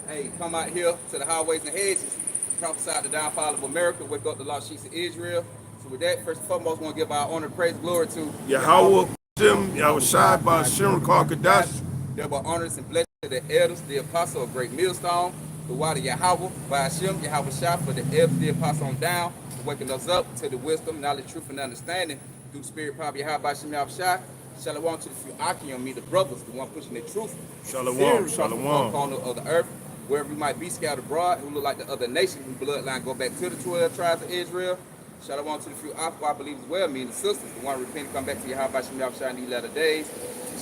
Hey, come out here to the highways and hedges, prophesy the downfall of America, wake up the lost sheep of Israel. So with that, first and foremost, we want to give our honor, praise, glory to Yahweh, Yahweh, Shem, Yahweh Yahweh Shai, Shai, by by Shem, Shem Kadash. Kadash. There were honors and blessings to the elders, the apostle of great millstone, the water Yahweh, by Hashem, Yahweh Shai, for the elders, the apostle on down, for waking us up to the wisdom, knowledge, truth, and understanding through the spirit, power, Yahweh, by Hashem, Yahweh Shai. Shalom to the few Aki on me, the brothers, the one pushing the truth. Shalom, Across the four shalom. corners of the earth, wherever you might be scattered abroad, who look like the other nations, whose bloodline go back to the 12 tribes of Israel. Shalom to the few Aqua, I believe as well, me and the sisters, the one repent, come back to Yahweh Shem Yahweh in these latter days.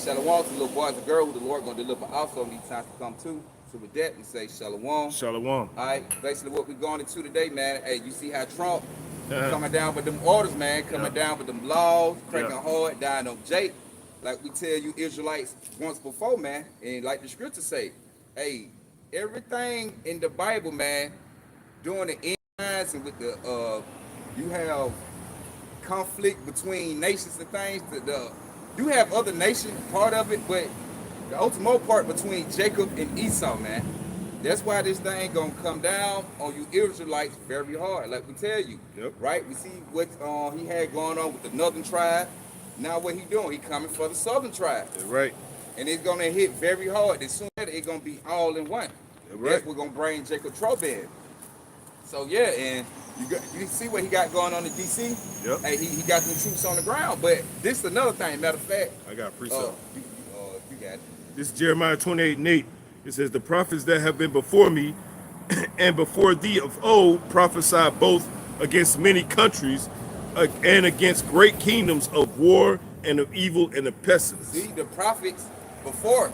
Shalom to the little boys and girls who the Lord going to deliver also in these times to come too. So with that, we say shalom. Shalom. All right, basically what we're going into today, man. Hey, you see how Trump coming down with them orders, man, coming down with them laws, cracking hard, dying on Jake. Like we tell you Israelites once before, man, and like the scriptures say, hey, everything in the Bible, man, during the end times and with the you have conflict between nations and things. You have other nations part of it, but the ultimate part between Jacob and Esau, man. That's why this thing gonna come down on you Israelites very hard, like we tell you. Yep. Right? We see what he had going on with the northern tribe. Now what he doing? He coming for the southern tribe. That's right. And it's gonna hit very hard. As soon as it's gonna be all in one. That's right. That's what gonna bring Jacob trouble in. So yeah, and you see what he got going on in DC? Yep. Hey, he got them troops on the ground. But this is another thing. Matter of fact, I got a precept. you got it. This is Jeremiah 28:8. It says, the prophets that have been before me and before thee of old prophesied both against many countries and against great kingdoms of war and of evil and of pestilence. See, the prophets before,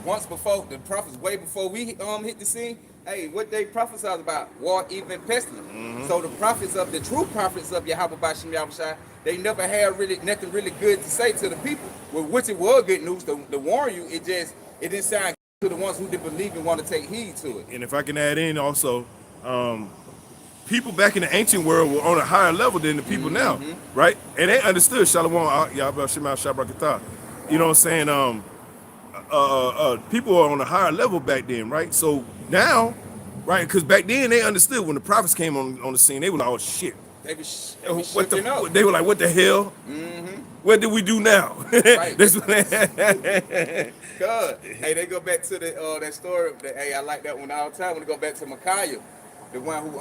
once before, the prophets way before we hit the scene, hey, what they prophesied about? War, evil, and pestilence. So the prophets of the true prophets of Yahweh Bashim Yahushai, they never had really nothing really good to say to the people. Well, which it was good news to warn you, it didn't sound good to the ones who didn't believe and want to take heed to it. And if I can add in also, people back in the ancient world were on a higher level than the people now, right? And they understood Shalom, Yahweh Shema Shabrakatah. You know what I'm saying? People are on a higher level back then, right? So now, right, because back then they understood when the prophets came on the scene, they were like, oh shit. They were They were like, what the hell? What did we do now? Right. That's Cause hey, they go back to the that story. Hey, I like that one all the time. When they go back to Micaiah, the one who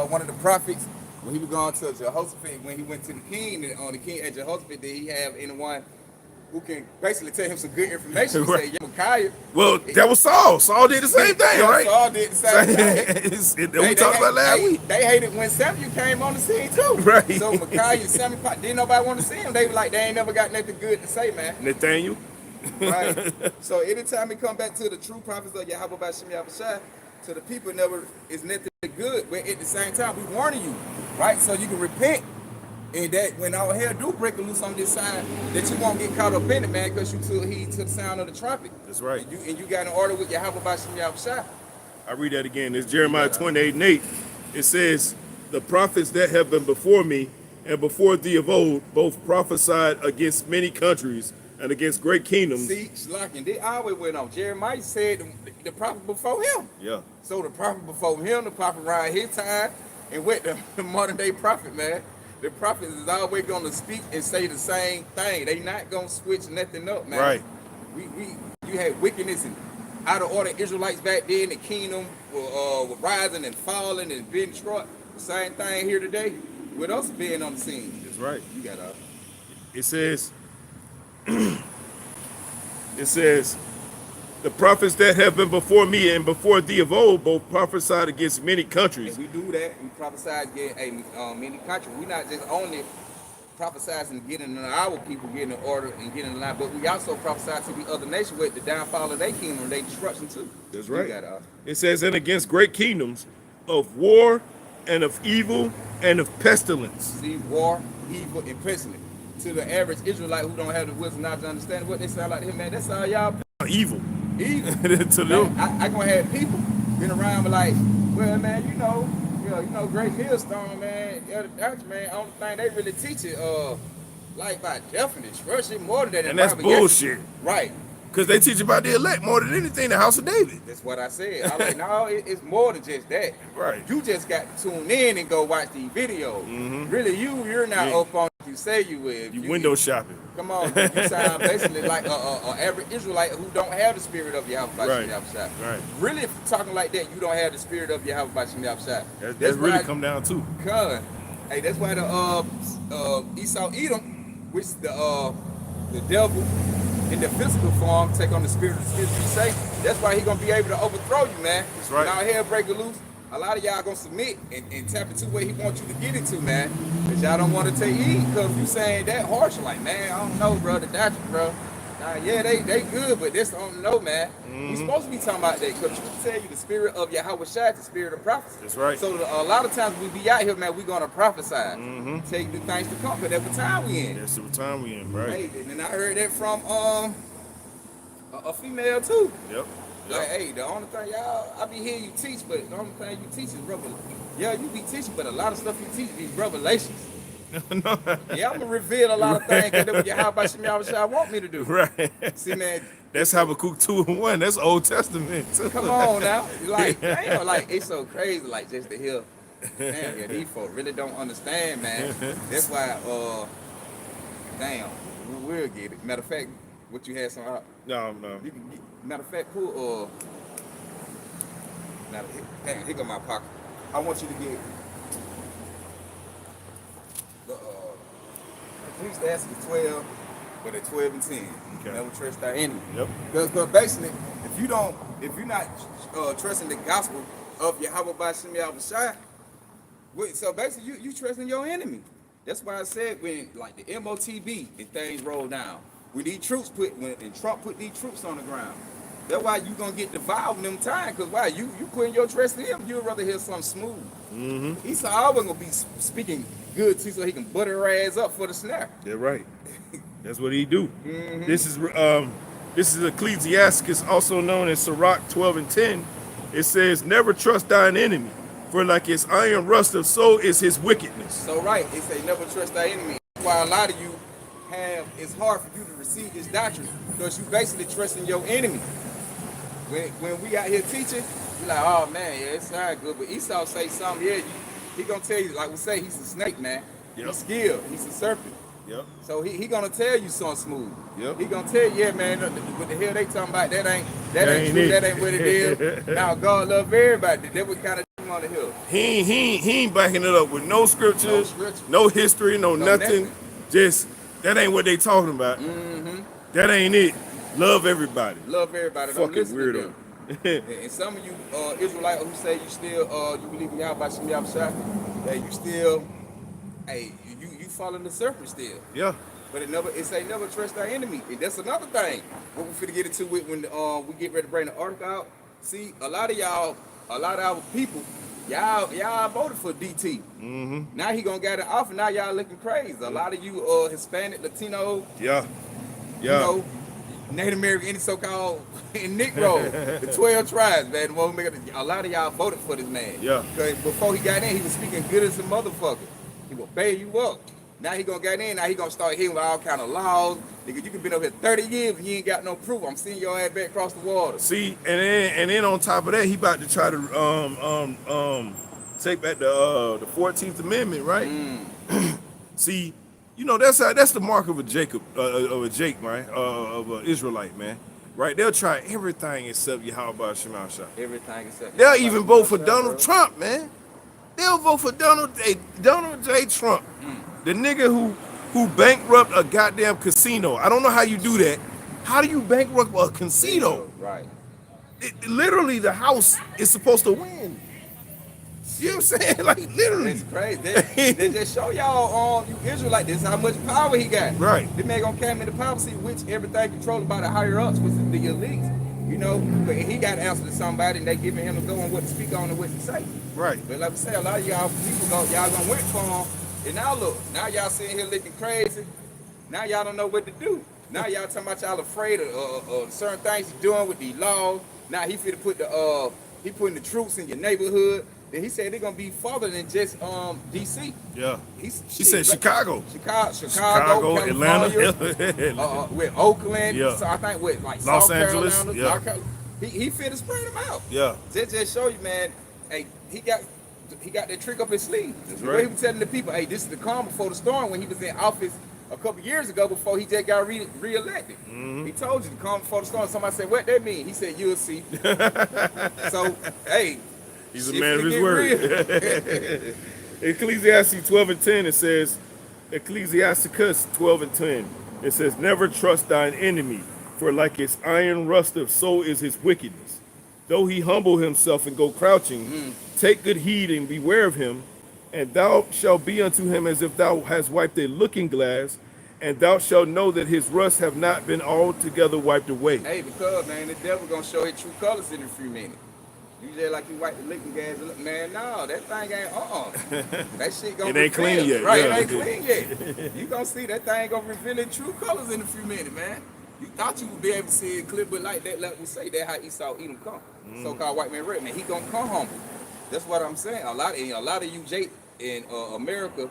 one of the prophets, when he was going to Jehoshaphat, when he went to the king, the king at Jehoshaphat, did he have anyone who can basically tell him some good information? He Right. said, yeah, Micaiah. Well, that was Saul. Saul did the same thing, Yeah, right? Saul did the same thing. We talked about last week. They hated when Samuel came on the scene too. Right. So Micaiah and Samuel, didn't nobody want to see him. They were like, they ain't never got nothing good to say, man. Nathaniel. Right. So anytime we come back to the true prophets of Yahweh Bashim Yahushai, to the people never is nothing good. But at the same time, we warning you, right? So you can repent. And that when our hell do break loose on this side, that you won't get caught up in it, man, because you took heed to the sound of the trumpet. That's right. And you got an order with Yahweh Bashim Yahushai. I read that again. It's Jeremiah 28:8. It says, the prophets that have been before me and before thee of old, both prophesied against many countries and against great kingdoms. See, Shlocking, they always went on. Jeremiah said the prophet before him. Yeah. So the prophet before him, the prophet around his time, and with the modern day prophet, man, the prophet is always going to speak and say the same thing. They not going to switch nothing up, man. Right. You had wickedness and out of order Israelites back then. The kingdom were rising and falling and being destroyed. The same thing here today with us being on the scene. That's right. You got It says, the prophets that have been before me and before thee of old, both prophesied against many countries. and we do that. We prophesy getting many countries. We not just only prophesizing getting our people getting in order and getting in line, but we also prophesy to the other nation with the downfall of their kingdom and their destruction too. That's You right. got It says, and against great kingdoms of war and of evil and of pestilence. see war, evil, and pestilence. To the average Israelite who don't have the wisdom not to understand what they sound like to him, man, that's all y'all Evil. evil. To them. Man, I gonna have people been around me like, well, man, you know, Great Millstone, man, the other church, man, only thing they really teach it, life by death and destruction more than that. And that's Bible. Yes. bullshit. Right. Because they teach about the elect more than anything, the house of David. That's what I said. I'm like, no, it's more than just that. Right. You just got to tune in and go watch these videos. Really, you're not up on what you say you will. You window shopping. Come on, you sound basically like a average Israelite who don't have the spirit of Yahweh Right. Shah. Right. Really, if you're talking like that, you don't have the spirit of Yahweh Shah. That's really come down to. Cuz, hey, that's why the Esau Edom, which the devil in the physical form take on the spirit of the spirit you say. That's why he gonna be able to overthrow you, man. That's right. Now hell break it loose. A lot of y'all gonna submit and tap into where he wants you to get into, man. Cause y'all don't want to take heed. Cause you saying that harsh, like, man, I don't know, bro, the doctor, bro. Nah, yeah, they good, but this don't know, man. We supposed to be talking about that, because you tell you the spirit of Yahweh Shai, the spirit of prophecy. That's right. So a lot of times we be out here, man, we gonna prophesy, tell you the things to come, because that's what time we in. That's the time we in, right? Hey, and I heard that from a female too. Yep. Like, hey, the only thing I be hearing you teach, but the only thing you teach is revelation. Yeah, you be teaching, but a lot of stuff you teach be revelations. No. Yeah, I'm gonna reveal a lot of things that what Yahweh Shai want me to do. Right. See, man, That's Habakkuk 2:1. That's Old Testament. come on now. Like, damn, like, it's so crazy, like, just to hear. Damn, yeah, these folks really don't understand, man. That's why, damn, we'll get it. Matter of fact, what you had some out. No. You can get, matter of fact, pull, damn, here go my pocket. I want you to get the, we used to ask you 12, but at 12 and 10. Okay. Never trust our enemy. Yep. Because basically, if you're not trusting the gospel of Yahweh B'Shem Yahweh Shai, so basically you trusting your enemy. That's why I said when like the MOTB and things roll down, when Trump put these troops on the ground, that's why you gonna get devoured in them times. Cause why you putting your trust in him, you'd rather hear something smooth. Esau always gonna be speaking good to you so he can butter her ass up for the snare. They're right. That's what he do. This is Ecclesiasticus, also known as Sirach 12:10. It says, "Never trust thine enemy, for like his iron rusteth, so is his wickedness." So right, it say never trust thy enemy. That's why a lot of you it's hard for you to receive this doctrine because you basically trusting your enemy. When we out here teaching, you like, oh man, yeah, it sound good, but Esau say something, yeah, he gonna tell you, like we say, he's a snake, man. Yep. He's skilled, he's a serpent. Yep. So he gonna tell you something smooth. Yep. He gonna tell you, yeah, man, what the hell they talking about? That ain't true. it. That ain't what it is. Now God love everybody. That what kind of on the hill. He ain't backing it up with no scriptures, no history, no nothing. Just that ain't what they talking about. That ain't it. Love everybody. Love everybody. Don't Fucking listen weirdo. to them. And some of you Israelites who say you still you believe in Yahweh Shem Yahweh Shai, that you still, hey, you following the serpent still. Yeah. But it say never trust our enemy. And that's another thing. What we finna get into it when we get ready to bring the article out. See, a lot of our people, y'all voted for DT. Now he gonna get it off, and now y'all looking crazy. A lot of you Hispanic, Latino, Yeah. you know, Native American, any so-called Negro, the 12 tribes, man. A lot of y'all voted for this man. Yeah. Because before he got in, he was speaking good as a motherfucker. He will bail you up. Now he gonna get in, now he gonna start hitting with all kind of laws. Nigga, you can been over here 30 years and you ain't got no proof. I'm seeing your ass back across the water. See, and then on top of that, he about to try to take back the 14th Amendment, right? See, you know that's the mark of a Jacob, right? Of an Israelite, man. Right? They'll try everything except Yahweh Shema Shah. Everything except. They'll even vote for Donald Trump, man. They'll vote for Donald J. Trump, the nigga who bankrupt a goddamn casino. I don't know how you do that. How do you bankrupt a casino? Right. Literally, the house is supposed to win. You know what I'm saying? Like, literally. It's crazy. They just show y'all you Israelite, this is how much power he got. Right. This man gonna come into power, see which everything controlled by the higher ups, which is the elite. You know, but he got to answer to somebody, and they giving him to go on what to speak on and what to say. Right. But like I say, a lot of y'all people y'all gonna wait for him, and now look, now y'all sitting here looking crazy. Now y'all don't know what to do. Now y'all talking about y'all afraid of certain things he's doing with these laws. Now he finna put he putting the troops in your neighborhood. he said they're gonna be farther than just DC. Yeah. He's He said Chicago. Chicago, Atlanta, California, with Oakland. Yeah. So I think with like Los South Angeles, Carolina, yeah. North Carolina. He fit to spread them out. Yeah. Just show you, man. Hey, he got that trick up his sleeve. That's The right. way he was telling the people, hey, this is the calm before the storm when he was in office a couple years ago before he just got re-elected. He told you the calm before the storm. Somebody said, what that mean? He said, you'll see. So, hey. He's a shit man of finna his get word. real. Ecclesiastes 12:10, it says, Ecclesiasticus 12:10, it says, never trust thine enemy, for like his iron rusteth, so is his wickedness. Though he humble himself and go crouching, take good heed and beware of him, and thou shalt be unto him as if thou hast wiped a looking glass, and thou shalt know that his rust have not been altogether wiped away. Hey, because, man, the devil gonna show his true colors in a few minutes. You just like you wipe the licking gas, man. No, that thing ain't. That shit gonna It ain't clean reveal, yet, right? yeah. It ain't clean yet. You gonna see that thing gonna reveal its true colors in a few minutes, man. You thought you would be able to see it clear, but like that, like we say, that how Esau Edom come. So-called white man, red man. He gonna come humble. That's what I'm saying. A lot of you, Jake, in America,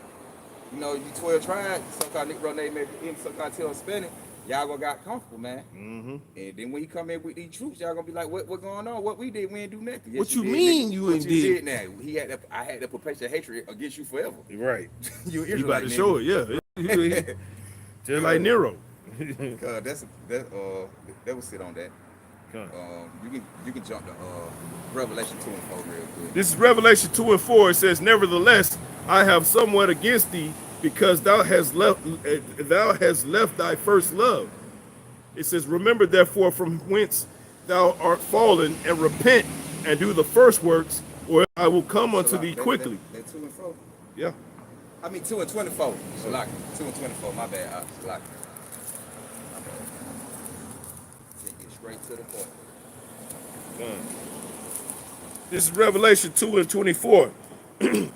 you know, you 12 tribes, so-called Negro name, so-called tell Hispanic, y'all gonna got comfortable, man. And then when he come in with these troops, y'all gonna be like, what going on? What we did, we ain't do nothing. Yes, What you did, mean nigga. you What ain't you did? now. I had the perpetual hatred against you forever. Right. You You about Israelite, to show it, yeah. Just like Nero. Cause that was sit on that. You can jump to Revelation 2 and 4 real quick. This is Revelation 2 and 4. It says, nevertheless, I have somewhat against thee, because thou hast left thy first love. It says, remember therefore from whence thou art fallen, and repent, and do the first works, or I will come unto thee quickly. That 2 and 4. Yeah. I mean 2 and 24. Shalak. 2 and 24. My bad. Shalak. Get straight to the point. This is Revelation 2 and 24.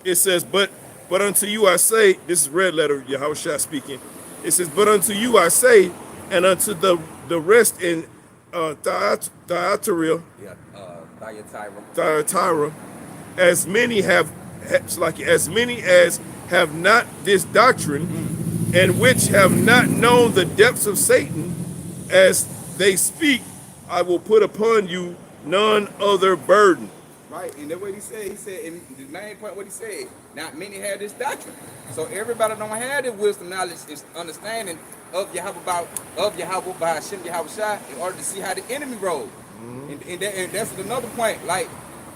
It says, but unto you I say, this is red letter, Yahushua speaking. It says, but unto you I say, and unto the rest in Thyatira, Yeah. Thyatira. Thyatira, as many as have not this doctrine, and which have not known the depths of Satan, as they speak, I will put upon you none other burden. Right, and that's what he said. He said, in the main point, what he said, not many have this doctrine. So everybody don't have the wisdom, knowledge, and understanding of Yahweh by Hashem Yahweh Shai in order to see how the enemy rolls. And that's another point. Like,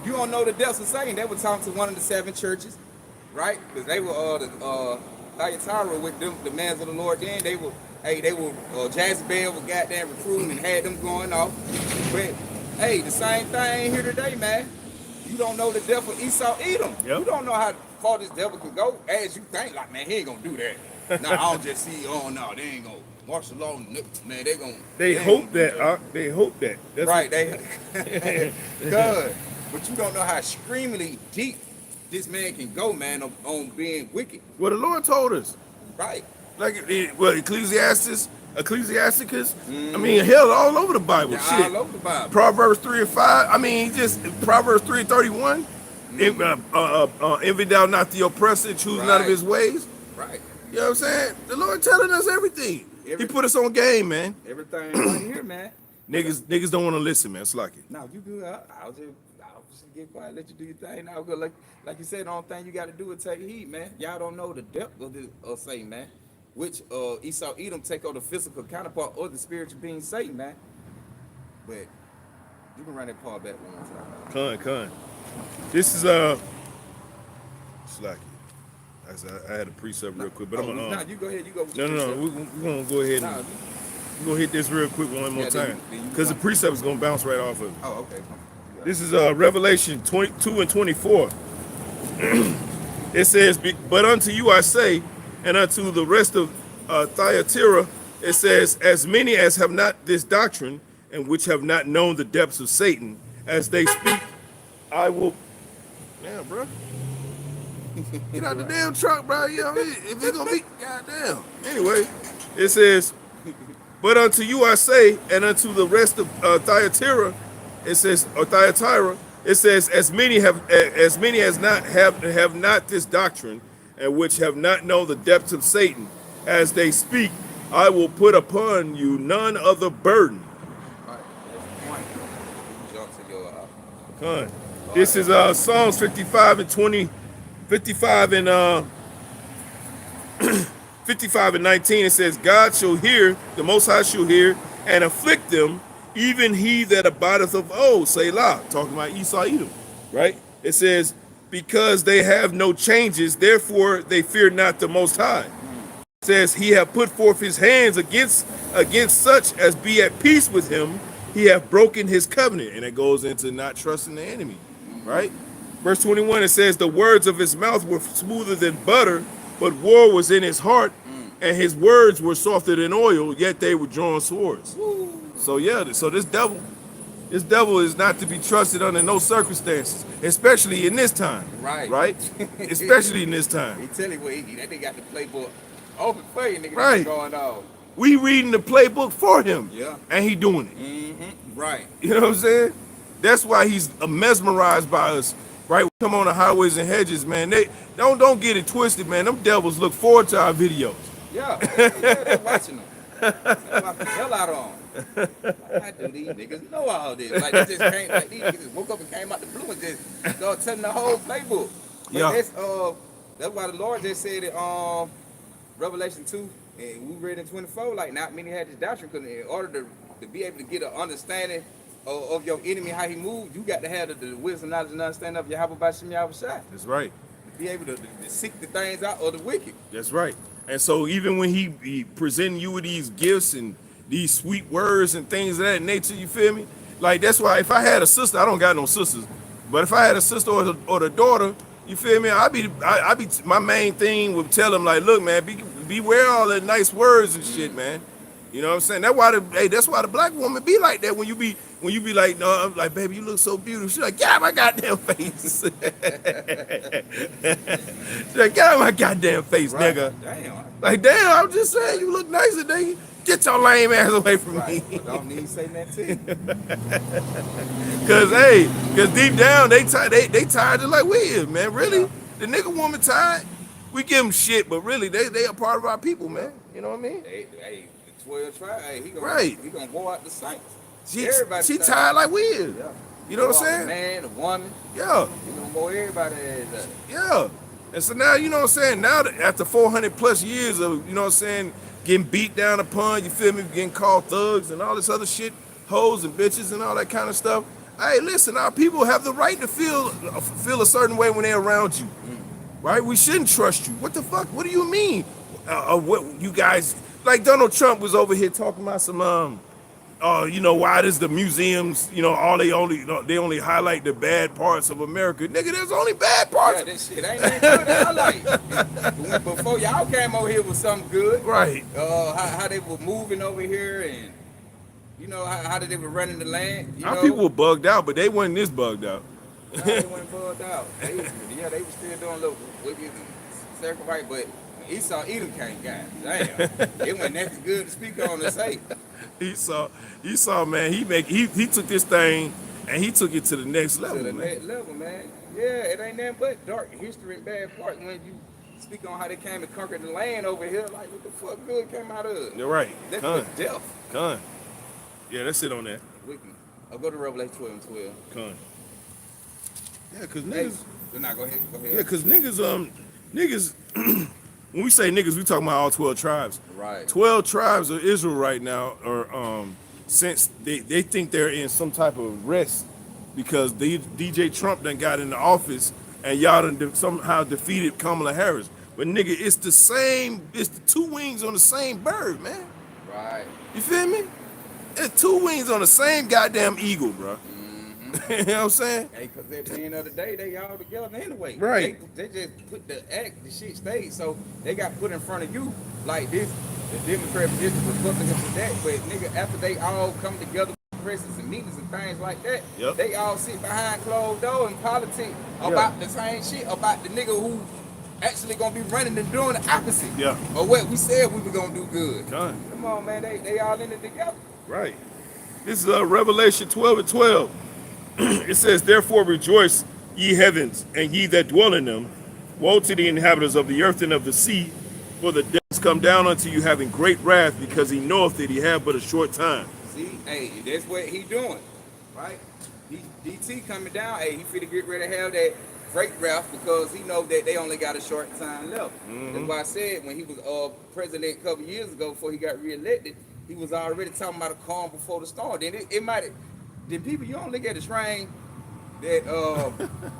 you don't know the depths of Satan. They were talking to one of the 7 churches, right? Because they were Thyatira with them, the mans of the Lord. Then they were Jezebel was goddamn recruiting and had them going off. But hey, the same thing here today, man. You don't know the depth of Esau Edom. Yep. You don't know how far this devil can go as you think. Like, man, he ain't gonna do that. Nah, I don't just see. Oh no, they ain't gonna martial law. Man, They hope that. They hope that. That's right. Good. But you don't know how extremely deep this man can go, man, on being wicked. Well, the Lord told us. Right. Like, Ecclesiasticus. I mean, hell, all over the Bible. Yeah, Shit. all over the Bible. Proverbs 3 and 5. I mean, just Proverbs 3 and 31. Envy thou not the oppressor, choose none of his ways. Right. You know what I'm saying? The Lord telling us everything. He put us on game, man. Everything right here, man. Niggas don't want to listen, man. It's like it. No, you good. I'll just get quiet, let you do your thing. Now, good. Like you said, the only thing you got to do is take heed, man. Y'all don't know the depth of this Satan, man. Which Esau Edom take on the physical counterpart of the spiritual being Satan, man. But you can run that part back one more time. Con. This is Slacky. I had a precept real quick, but I'm gonna. Nah, you go ahead. You go. With No. We're gonna go ahead and we're gonna hit this real quick one more time because the precept is gonna bounce right off of it. Oh, okay. This is Revelation 22 and 24. It says, but unto you I say, and unto the rest of Thyatira, it says, as many as have not this doctrine, and which have not known the depths of Satan, as they speak, I will. Damn, bro. Get out the damn truck, bro. You know, if it's gonna be, goddamn. Anyway, it says, but unto you I say, and unto the rest of Thyatira, it says, or Thyatira, It says, as many as not have not this doctrine, and which have not known the depths of Satan, as they speak, I will put upon you none other burden. All right, that's the point. Jump to your Con. This is Psalms 55 and 20, 55 and 55 and 19. It says, God shall hear, the Most High shall hear, and afflict them, even he that abideth of old, Selah, talking about Esau, Edom, right? It says, because they have no changes, therefore they fear not the Most High. It says, he hath put forth his hands against such as be at peace with him. He hath broken his covenant. And it goes into not trusting the enemy, right? Verse 21, it says, the words of his mouth were smoother than butter, but war was in his heart, and his words were softer than oil, yet they were drawn swords. So yeah, so this devil is not to be trusted under no circumstances, especially in this time. Right. Right? Especially in this time. He tell you what he that they got the playbook open for you, nigga. Right. Going on. We reading the playbook for him. Yeah. And he doing it. Mm-hmm. Right. You know what I'm saying? That's why he's mesmerized by us. Right? We come on the highways and hedges, man. They don't get it twisted, man. Them devils look forward to our videos. Yeah. They're watching them. They watch the hell out of them. Like, I do these niggas know all this. Like they just came, like these niggas woke up and came out the blue and just started telling the whole playbook. But Yeah. that's why the Lord just said it Revelation 2, and we read in 24, like not many had this doctrine, because in order to be able to get an understanding of your enemy, how he moved, you got to have the wisdom, knowledge, and understanding of Yahweh Bashim Yahweh Shai. That's right. To be able to seek the things out of the wicked. That's right. And so even when he presenting you with these gifts and these sweet words and things of that nature, you feel me? Like that's why if I had a sister, I don't got no sisters, but if I had a sister or the daughter, you feel me? I be my main thing would tell them like, look, man, beware all the nice words and shit, man. You know what I'm saying? That's why the black woman be like that when you be like, no, I'm like, baby, you look so beautiful. She's like, get out of my goddamn face. She's like, get out of my goddamn face, Right. nigga. Damn. Like, damn, I'm just saying, you look nice today. Get your lame ass away from Right. me. Don't need to say that to you. Cause deep down they tired just like we is, man. Really, Yeah. the nigga woman tired. We give them shit, but really they a part of our people, man. You know what I mean? Hey, the 12 tribe, hey, he gonna Right. he gonna go out the saints. She Everybody tired like we is. Yeah. You know what I'm Go out saying? the man, the woman, Yeah, he gonna go everybody ass up. yeah. And so now, you know what I'm saying? Now that after 400 plus years of, you know what I'm saying, getting beat down upon, you feel me, getting called thugs and all this other shit, hoes and bitches and all that kind of stuff. Hey, listen, our people have the right to feel a certain way when they're around you, right? We shouldn't trust you. What the fuck? What do you mean? What you guys, like Donald Trump was over here talking about some, you know, why does the museums, you know, they only highlight the bad parts of America? Nigga, there's only bad parts. Yeah, this shit ain't even good. I like before y'all came over here with something good. Right. How they were moving over here, and you know how they were running the land. You Our know? people were bugged out, but they wasn't this bugged out. Nah, they weren't bugged out. They was still doing little wicked sacrifice, but when Esau Edom came, God damn, it wasn't that good to speak on to say. Esau, man, he took this thing and he took it to the next level, To the man. next level, man. Yeah, it ain't nothing but dark history and bad parts when you speak on how they came and conquered the land over here. Like, what the fuck good came out of it? You're right. That's Con. for death. Con. Yeah, that's it on that. Wicked. I'll go to Revelation 12 and 12. Con. Yeah, cause Hey, niggas. no, go ahead. Yeah, cause niggas. When we say niggas, we talking about all 12 tribes. Right. 12 tribes of Israel right now are since they think they're in some type of rest because DJ Trump done got in the office and y'all done somehow defeated Kamala Harris. But nigga, it's the two wings on the same bird, man. Right. You feel me? It's two wings on the same goddamn eagle, bro. You know what I'm saying? Hey, cause at the end of the day, they all together anyway. Right. They just put the shit stayed, so they got put in front of you like this, the Democrat, this, the Republicans, and that. But nigga, after they all come together, presses and meetings and things like that, Yep. they all sit behind closed door and politics about the same shit, about the nigga who actually gonna be running and doing the opposite. Yeah. Or what we said we were gonna do good. Done. Come on, man, they all in it together. Right. This is Revelation 12 and 12. It says, therefore rejoice, ye heavens, and ye that dwell in them. Woe to the inhabitants of the earth and of the sea, for the death come down unto you having great wrath, because he knoweth that he have but a short time. See, hey, that's what he doing, right? DT coming down, hey, he finna get ready to have that great wrath because he know that they only got a short time left. That's why I said when he was president a couple years ago before he got reelected, he was already talking about a calm before the storm. Then it might have, then people, you don't look at the train that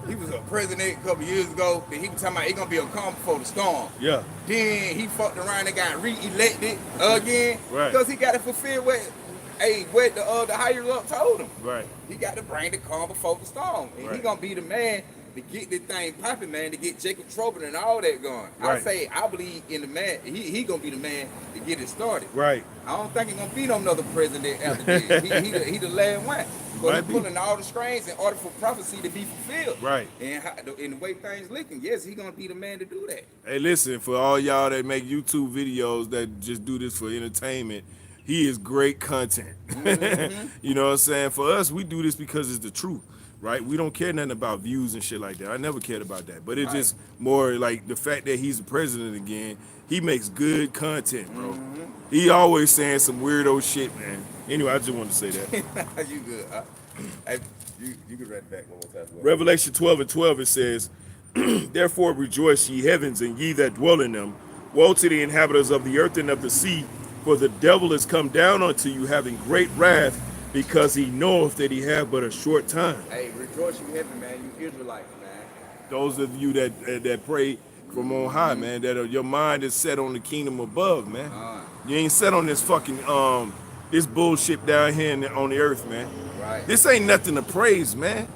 he was a president a couple years ago, then he was talking about it gonna be a calm before the storm. Yeah. Then he fucked around and got re-elected again Right. because he got to fulfill what the higher up told him. Right. He got to bring the calm before the storm. And Right. he gonna be the man to get this thing popping, man, to get Jacob Trowbridge and all that going. Right. I believe in the man. He gonna be the man to get it started. Right. I don't think he gonna be no another president after this. he the last one. But Might he's be. pulling all the strings in order for prophecy to be fulfilled. Right. And in the way things looking, yes, he gonna be the man to do that. Hey, listen, for all y'all that make YouTube videos that just do this for entertainment, he is great content. You know what I'm saying? For us, we do this because it's the truth, right? We don't care nothing about views and shit like that. I never cared about that. But it's Right. just more like the fact that he's the president again, he makes good content, bro. He always saying some weirdo shit, man. Anyway, I just wanted to say that. You good? Hey, you can read it back one more time. Revelation 12:12, it says, therefore rejoice, ye heavens, and ye that dwell in them. Woe to the inhabitants of the earth and of the sea, for the devil is come down unto you, having great wrath, because he knoweth that he have but a short time. Hey, rejoice you heaven, man. You Israelites, man. Those of you that pray from on high, man, that your mind is set on the kingdom above, man. You ain't set on this fucking this bullshit down here on the earth, man. Right. This ain't nothing to praise, man.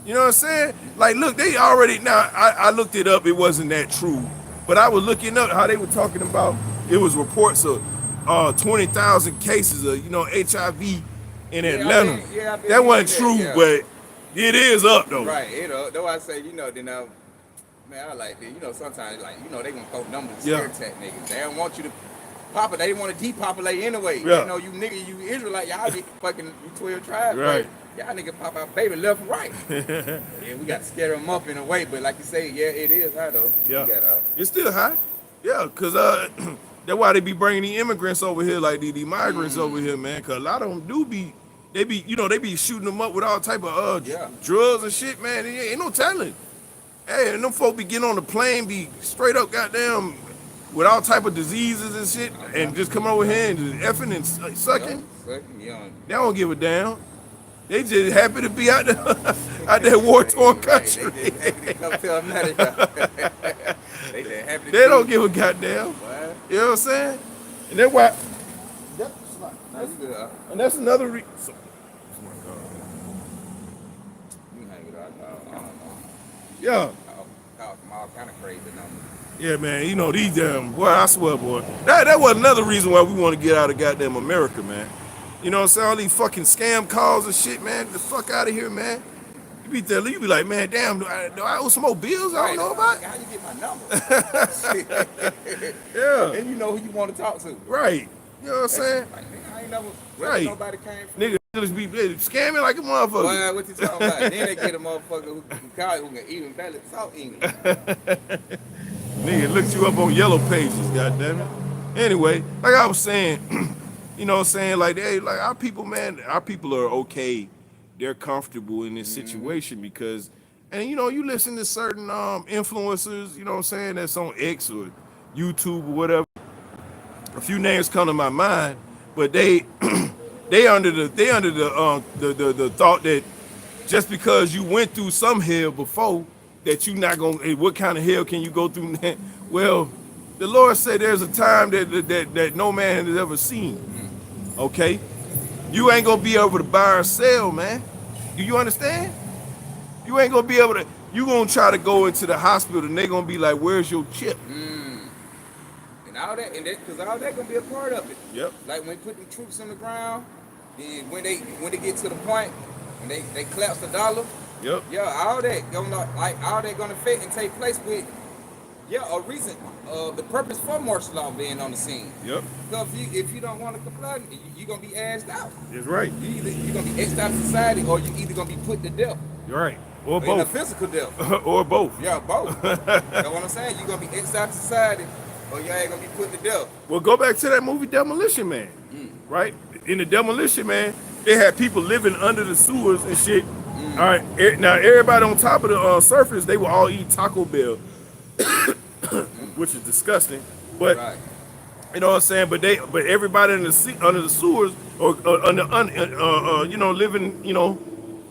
You know what I'm saying? Like, look, they already, now, I looked it up, it wasn't that true, but I was looking up how they were talking about, it was reports of 20,000 cases of, HIV in Atlanta. I been That wasn't hearing true, that, but it is up, though. Right, that's why I say, man, I like that. Sometimes, like, they gonna throw numbers to Yeah. scare attack niggas. They don't want you to populate, they want to depopulate anyway. Yeah. You nigga, you Israelite, y'all get fucking, you 12 tribes, Right. Y'all nigga pop out baby left and right. Yeah, we got to scare them up in a way, but like you say, yeah, it is high though. Yeah. You got, It's still high. Yeah, because that's why they be bringing the immigrants over here, like the migrants over here, man, because a lot of them they be shooting them up with all type of Yeah. drugs and shit, man. There ain't no telling. Hey, and them folk be getting on the plane, be straight up goddamn with all type of diseases and shit, and just come over here and just effing and sucking. They don't give a damn. They just happy to be out there, out there war-torn country. They just happy to come to America. They just happy to They don't give a goddamn. What? You know what I'm saying? And that's why. That's good. And that's another reason. You can hang it out. I don't know. Yeah. Call from all kind of crazy numbers. Yeah, man. These damn boy. I swear, boy. That was another reason why we want to get out of goddamn America, man. You know what I'm saying? All these fucking scam calls and shit, man. Get the fuck out of here, man. You be like, man, damn, do I owe some more bills I don't know about? How you get my number? Yeah. And you know who you want to talk to. Right. You know what I'm saying? Like, nigga, I ain't never Right. nobody came from. Nigga just be scamming like a motherfucker. Boy, what you talking about? Then they get a motherfucker who can even barely talk English. Nigga looked you up on yellow pages, goddammit. Anyway, like I was saying, you know what I'm saying? Like, hey, like our people, man, our people are okay. They're comfortable in this situation because, and you listen to certain influencers, you know what I'm saying, that's on X or YouTube or whatever. A few names come to my mind, but they under the thought that just because you went through some hell before, that you not gonna, hey, what kind of hell can you go through now? Well, the Lord said there's a time that no man has ever seen. Okay? You ain't gonna be able to buy or sell, man. Do you understand? You ain't gonna be able to, you gonna try to go into the hospital and they gonna be like, where's your chip? And all that, because all that gonna be a part of it. Yep. Like when they put them troops on the ground, and when they get to the point, and they collapse the dollar, Yep. yeah, all that gonna affect and take place with Yeah, a reason. The purpose for martial law being on the scene. Yep, Because if you don't want to comply, you're gonna be asked out. that's right. You're gonna be X'd out of society, or you either gonna be put to death, You're right, or or in a both, physical death. or both. Yeah, both. That's what I'm saying. You're gonna be X'd out of society, or you ain't gonna be put to death. Well, go back to that movie Demolition Man, right? In the Demolition Man, they had people living under the sewers and shit. All right, now everybody on top of the surface, they would all eat Taco Bell, which is disgusting. But Right. you know what I'm saying? But everybody in the under the sewers or living,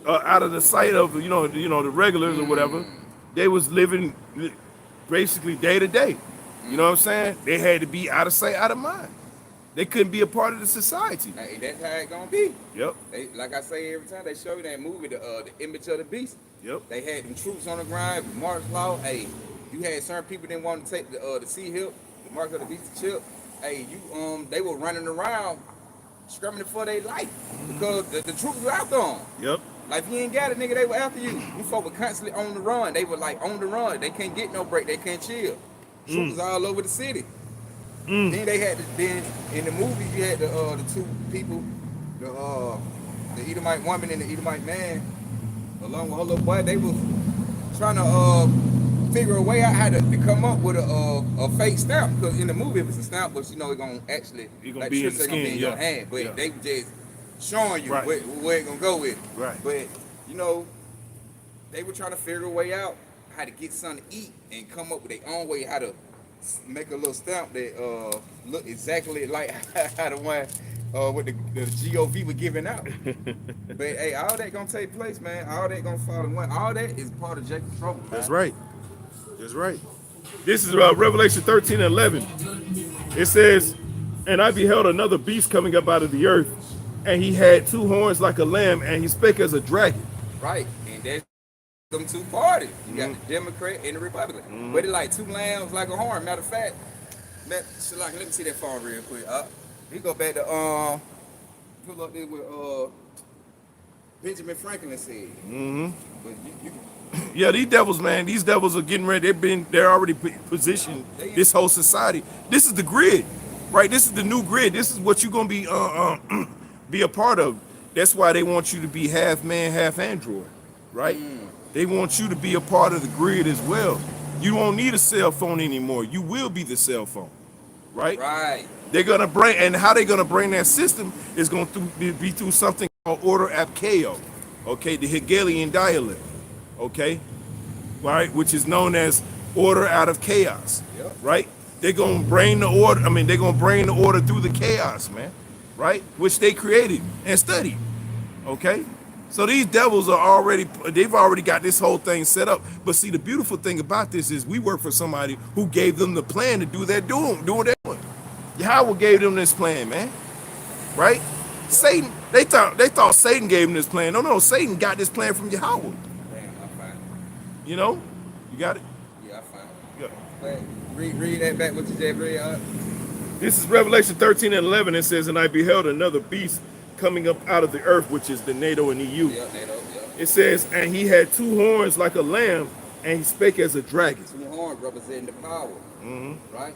out of the sight of the regulars or whatever, they was living basically day to day. You know what I'm saying? They had to be out of sight, out of mind. They couldn't be a part of the society. Hey, that's how it gonna be. Yep. They, like I say every time they show you that movie, the image of the beast. Yep. They had them troops on the ground, martial law. Hey, you had certain people didn't want to take the sea hip, the mark of the beast chip. Hey, they were running around screaming for their life because the troops were after them. Yep. Like if you ain't got it, nigga, they were after you. You folk were constantly on the run. They were like on the run. They can't get no break. They can't chill. Troops all over the city. Then they had then in the movie you had the two people, the Edomite woman and the Edomite man, along with her little boy. They was trying to figure a way out how to come up with a fake stamp. Because in the movie it was a stamp, but it's gonna actually It gonna like be in tricks the are gonna be skin, in yeah. your hand. But Yeah. they were just showing you Right. where it gonna go with it. Right. But they were trying to figure a way out how to get something to eat and come up with their own way how to make a little stamp that look exactly like how the one with the GOV were giving out. But hey, all that gonna take place, man. All that gonna fall in one. All that is part of Jacob's trouble. Man. That's right. That's right. This is Revelation 13:11. It says, "And I beheld another beast coming up out of the earth, and he had two horns like a lamb, and he spake as a dragon." Right, and that's them two parties. You got the Democrat and the Republican. But it's like two lambs like a horn. Matter of fact, let me see that phone real quick. We go back to pull up there with Benjamin Franklin said. But you Yeah, these devils, man. These devils are getting ready. They're already positioned. This whole society. This is the grid, right? This is the new grid. This is what you're gonna be be a part of. That's why they want you to be half man, half android, right? They want you to be a part of the grid as well. You won't need a cell phone anymore. You will be the cell phone, right? right. They're gonna bring, and how they're gonna bring that system is going to be through something called Order Apkeo, okay, the Hegelian dialect, okay, right, which is known as order out of chaos, Yep. right? They're gonna bring the order. I mean, they're gonna bring the order through the chaos, man, right? Which they created and studied, okay. So these devils they've already got this whole thing set up. But see, the beautiful thing about this is we work for somebody who gave them the plan to do what they're doing. Yahweh gave them this plan, man. Right? Satan, they thought Satan gave them this plan. No, Satan got this plan from Yahweh. Damn, I find it. You know? You got it? Yeah, I find it. Yeah. But read that back what you said, read. This is Revelation 13:11. It says, "And I beheld another beast coming up out of the earth," which is the NATO and EU. Yeah, NATO, yeah. It says, "And he had two horns like a lamb, and he spake as a dragon." Two horns representing the power. Right?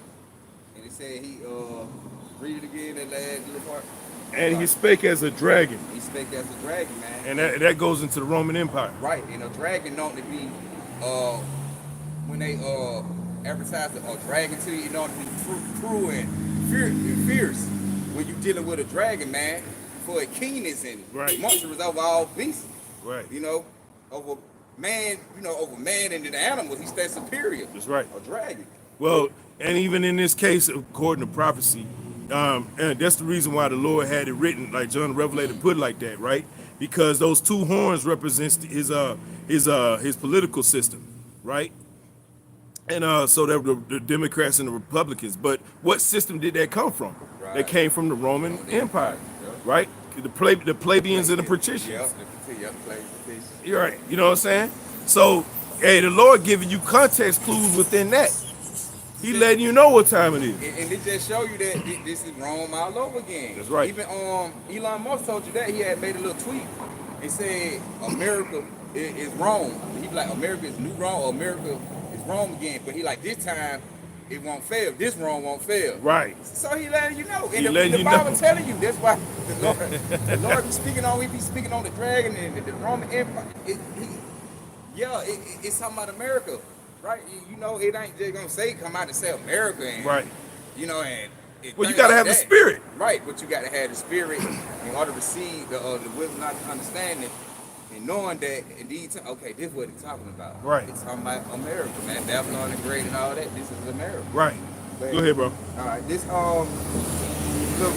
And it said read it again, that last little part. And he spake as a dragon. He spake as a dragon, man. And that goes into the Roman Empire. Right, and a dragon known to be when they advertise a dragon to you, it known to be true and fierce. When you dealing with a dragon, man, for a keenness and Right. monstrous over all beasts. Right. Over man, and the animals, he stands superior. That's right. A dragon. Well, and even in this case, according to prophecy, and that's the reason why the Lord had it written, like John the Revelator put it like that, right? Because those two horns represents his political system, right? And so the Democrats and the Republicans. But what system did that come from? Right. That came from the Roman Empire, Yeah. right? The plebeians and the patricians. Yeah, the patricians. You're right. You know what I'm saying? So, hey, the Lord giving you context clues within that. He letting you know what time it is. And it just show you that this is Rome all over again. That's right. Even Elon Musk told you that. He had made a little tweet and said America is Rome. He be like, America is new Rome, or America is Rome again. But he like, this time, it won't fail. This Rome won't fail. Right. So he letting you know. He And letting the you Bible know. telling you. That's why the Lord be speaking on, he be speaking on the dragon and the Roman Empire. It's talking about America. Right? You know, it ain't just gonna say come out and say America and Right. you know, and Well, you gotta have the spirit. Right, but you gotta have the spirit in order to receive the wisdom, not understanding, and knowing that indeed, okay, this is what it's talking about. Right. It's talking about America, man. Babylon the Great and all that. This is America. Right. But, Go ahead, bro. All right, this little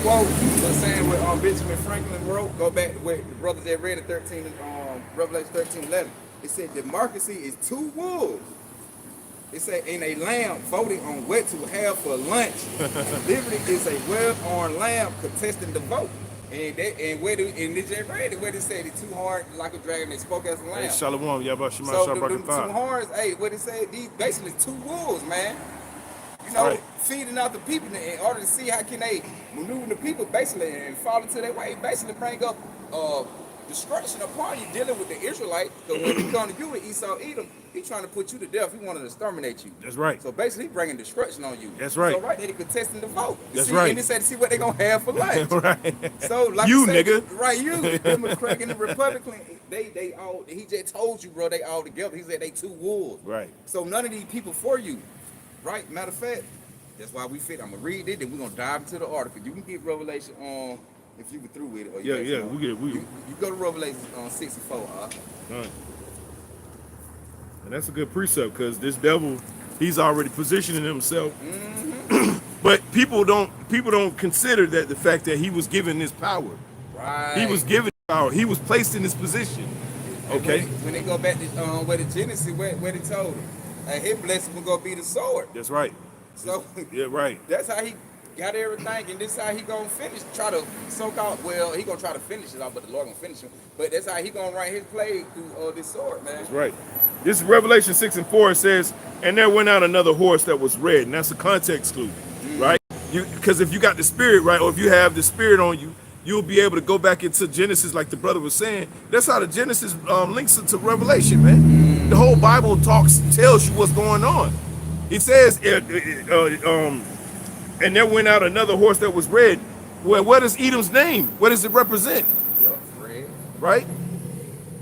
quote was saying what Benjamin Franklin wrote. Go back to what the brothers that read in Revelation 13:11. It said democracy is two wolves. It said, in a lamb voting on what to have for lunch. Liberty is a well-armed lamb contesting the vote. And they just read it, where it said it's too hard like a dragon that spoke as a lamb. Hey, Shalom, Yabba Shema So Shabbat them two horns, hey, what it said, these basically two wolves, man. You know, Right. feeding out the people in order to see how can they maneuver the people basically and fall into their way. Basically bring up destruction upon you dealing with the Israelites. Because when he come to you with Esau Edom, he trying to put you to death. He wanted to exterminate you. That's right. So basically, he bringing destruction on you. That's right. So right there, they contesting the vote. That's right. And they said to see what they gonna have for lunch. Right. So like You, said, nigga. right? You, Democrat and the Republican, they all. He just told you, bro. They all together. He said they two wolves. Right. So none of these people for you, right? Matter of fact, that's why we fit. I'm gonna read it, and we're gonna dive into the article. You can get Revelation on if you were through with it. Or Yeah, we get it. You go to Revelation 6:4. All right. And that's a good precept because this devil, he's already positioning himself. Mm-hmm. But people don't consider that the fact that he was given this power. Right. He was given power. He was placed in this position. Okay. When they go back to where the Genesis, where they told him, his blessing was gonna be the sword. That's right. So Yeah, right. that's how he got everything, and this is how he gonna finish. Try to so-called, well, he gonna try to finish it off, but the Lord gonna finish him. But that's how he gonna write his play through this sword, man. That's right. This is Revelation 6:4. It says, and there went out another horse that was red. And that's a context clue, right? Because if you got the spirit, right, or if you have the spirit on you, you'll be able to go back into Genesis like the brother was saying. That's how the Genesis links into Revelation, man. The whole Bible tells you what's going on. It says, and there went out another horse that was red. Well, what is Edom's name? What does it represent? Yup, red. Right?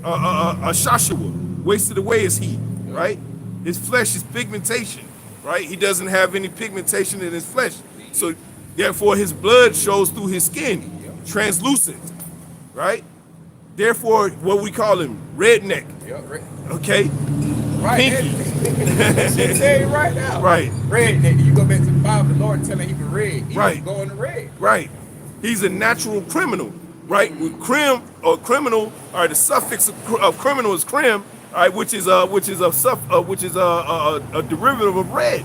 Shashua, wasted away is he, right? His flesh is pigmentation, right? He doesn't have any pigmentation in his flesh. So therefore his blood shows through his skin, translucent, right? Therefore, what we call him, redneck, Yup, red. okay? Right. Pinky. That shit tell you right now. Right. Red. You go back to the Bible, the Lord telling him he was red. He Right. was going to red. Right. He's a natural criminal, right? With crim or criminal, all right, the suffix of criminal is crim, all right, which is a derivative of red,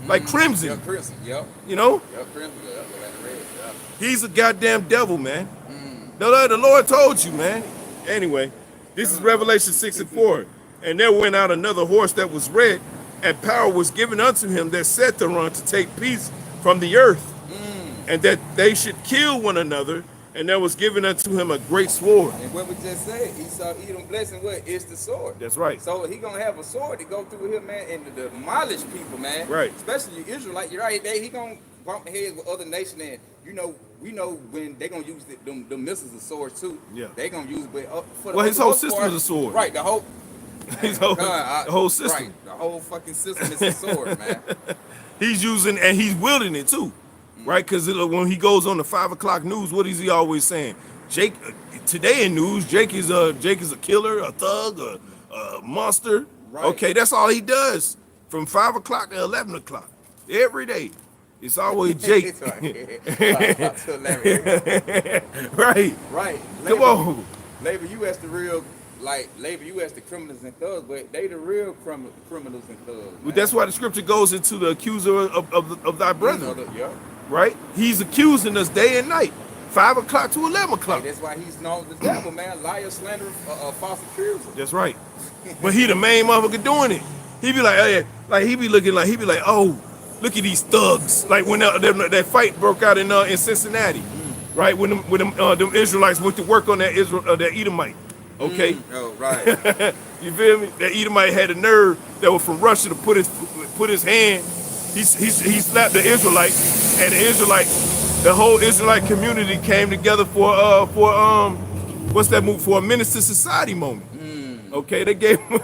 like crimson. Yup, crimson. Yup. You know, Yup, crimson. Yup, like red. Yup. he's a goddamn devil, man. The Lord told you, man. Anyway, this is Revelation 6:4. And there went out another horse that was red, and power was given unto him that sat thereon to take peace from the earth, and that they should kill one another, and there was given unto him a great sword. And what we just said, Esau Edom blessing what is the sword. That's right. So he gonna have a sword to go through here, man, and to demolish people, man. Right. Especially you Israelite. You're right. He gonna bump heads with other nations, and we know when they gonna use them missiles as swords too. Yeah. They gonna use, but for the Well, his whole most system part, is a sword. Right. The whole. The whole system. Right. The whole fucking system is a sword, man. He's using and he's wielding it too, right? Because when he goes on the 5 o'clock news, what is he always saying? Jake, today in news, Jake is a killer, a thug, a monster. Right. Okay, that's all he does from 5 o'clock to 11 o'clock every day. It's always Jake. It's right. To 11. Right. Right. Come on. Labor U.S. the real, Labor U.S. the criminals and thugs, but they the real criminals and thugs. But that's why the scripture goes into the accuser of thy brethren, Yeah. right? He's accusing us day and night, 5 o'clock to 11 o'clock. Hey, that's why he's known as the devil, man. Liar, slanderer, false accuser. That's right. But he the main motherfucker doing it. He be like, hey, he be like, oh, look at these thugs. Like when that fight broke out in Cincinnati, right? When them Israelites went to work on that Edomite, Okay, Oh, right. you feel me? That Edomite had a nerve that was from Russia to put his hand. He slapped the Israelite, and the whole Israelite community came together for what's that move, for a Minister Society moment. Okay, they gave him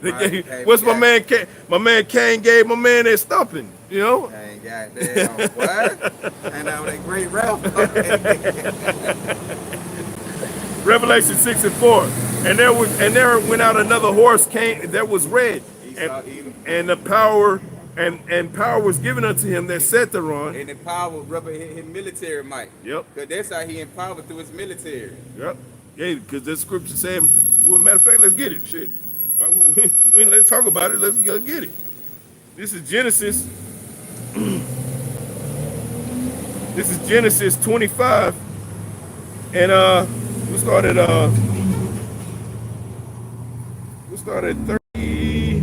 they Right, gave hey, what's we my got- man my man Kane gave my man that stumping, you know? Dang, goddamn, what? And that was a great rap. Revelation 6:4. And there went out another horse came that was red, Esau, Edom. and the power and power was given unto him that sat thereon. And the power rubber his military might. Yep. Because that's how he empowered through his military. Yep. Yeah, because the scripture said, well, matter of fact, let's get it. Shit. Let's talk about it. Let's go get it. This is Genesis. This is Genesis 25. And we'll start at 30.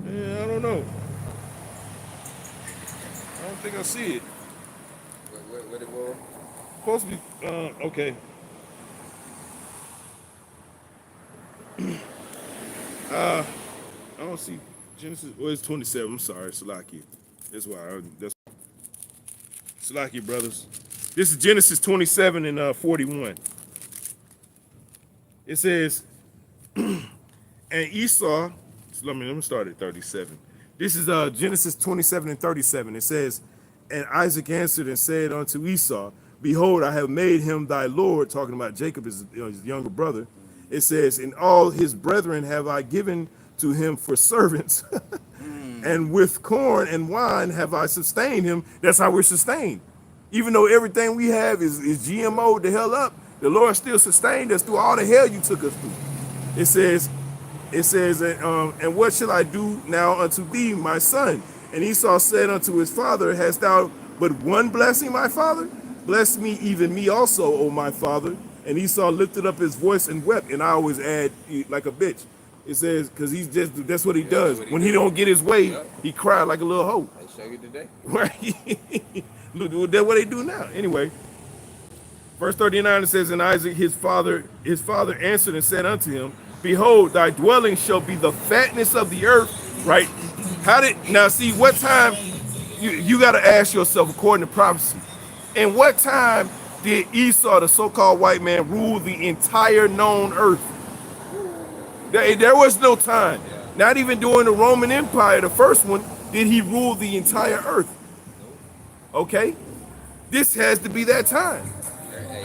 I don't know. I don't think I see it. What it was? Supposed to be okay. I don't see Genesis. Well, it's 27. I'm sorry, Salaki. That's why. That's Salaki, brothers. This is Genesis 27 and 41. It says, and Esau. So let me start at 37. This is Genesis 27 and 37. It says, and Isaac answered and said unto Esau, behold, I have made him thy Lord, talking about Jacob, his younger brother. It says, and all his brethren have I given to him for servants, and with corn and wine have I sustained him. That's how we're sustained. Even though everything we have is GMO the hell up, the Lord still sustained us through all the hell you took us through. It says, and what shall I do now unto thee, my son? And Esau said unto his father, hast thou but one blessing, my father? Bless me, even me also, O my father. And Esau lifted up his voice and wept. And I always add, like a bitch. It says, because that's what he does. what he When he does. don't get his way, Yeah. he cried like a little hoe. I show you today. Right? Look, that's what they do now. Anyway, verse 39, it says, and Isaac his father answered and said unto him, behold, thy dwelling shall be the fatness of the earth. Right? Now see, what time, you got to ask yourself, according to prophecy, in what time did Esau, the so-called white man, rule the entire known earth? There was no time. Not even during the Roman Empire, the first one, did he rule the entire earth. Okay? This has to be that time. Hey,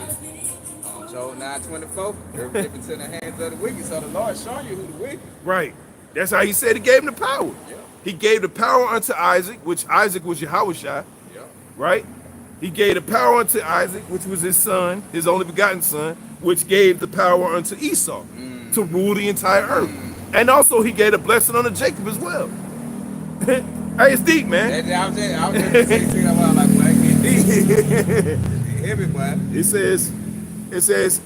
Job 9:24. They're given to the hands of the wicked. So the Lord showing you who the wicked. Right. That's how he said he gave him the power. Yeah. He gave the power unto Isaac, which Isaac was Yahushua, Yeah. right? He gave the power unto Isaac, which was his son, his only begotten son, which gave the power unto Esau to rule the entire earth. And also he gave a blessing unto Jacob as well. Hey, it's deep, man. I was just thinking about like, boy, get deep. Heavy, boy. It says,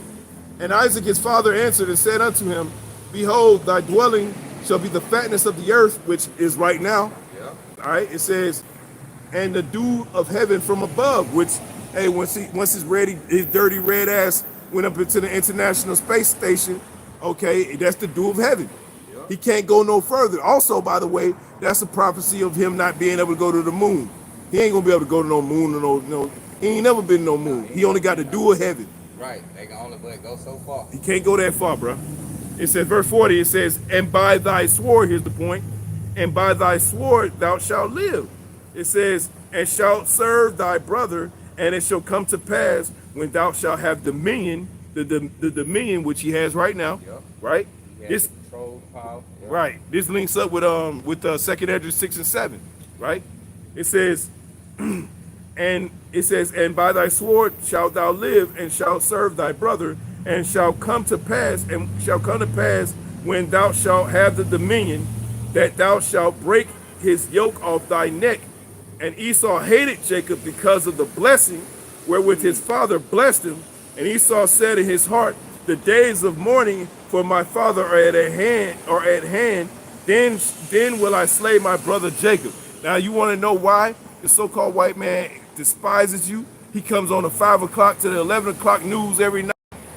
and Isaac his father answered and said unto him, behold, thy dwelling shall be the fatness of the earth, which is right now. Yeah. All right, it says, and the dew of heaven from above, which, hey, once his dirty red ass went up into the International Space Station, okay, that's the dew of heaven. Yeah. He can't go no further. Also, by the way, that's a prophecy of him not being able to go to the moon. He ain't gonna be able to go to no moon or no. He ain't never been no moon. He only got the dew of heaven. Right. They can only but go so far. He can't go that far, bro. It says, verse 40, it says, and by thy sword, here's the point, and by thy sword thou shalt live. It says, and shalt serve thy brother, and it shall come to pass when thou shalt have dominion, the dominion which he has right now, Yep. right? He This has control, power. Yeah. right. This links up with 2nd Ezra 6 and 7, right? It says, and it says, and by thy sword shalt thou live, and shalt serve thy brother, and shall come to pass when thou shalt have the dominion, that thou shalt break his yoke off thy neck. And Esau hated Jacob because of the blessing wherewith his father blessed him. And Esau said in his heart, the days of mourning for my father are at hand. Then will I slay my brother Jacob. Now you want to know why the so-called white man despises you. He comes on the 5 o'clock to the 11 o'clock news every night,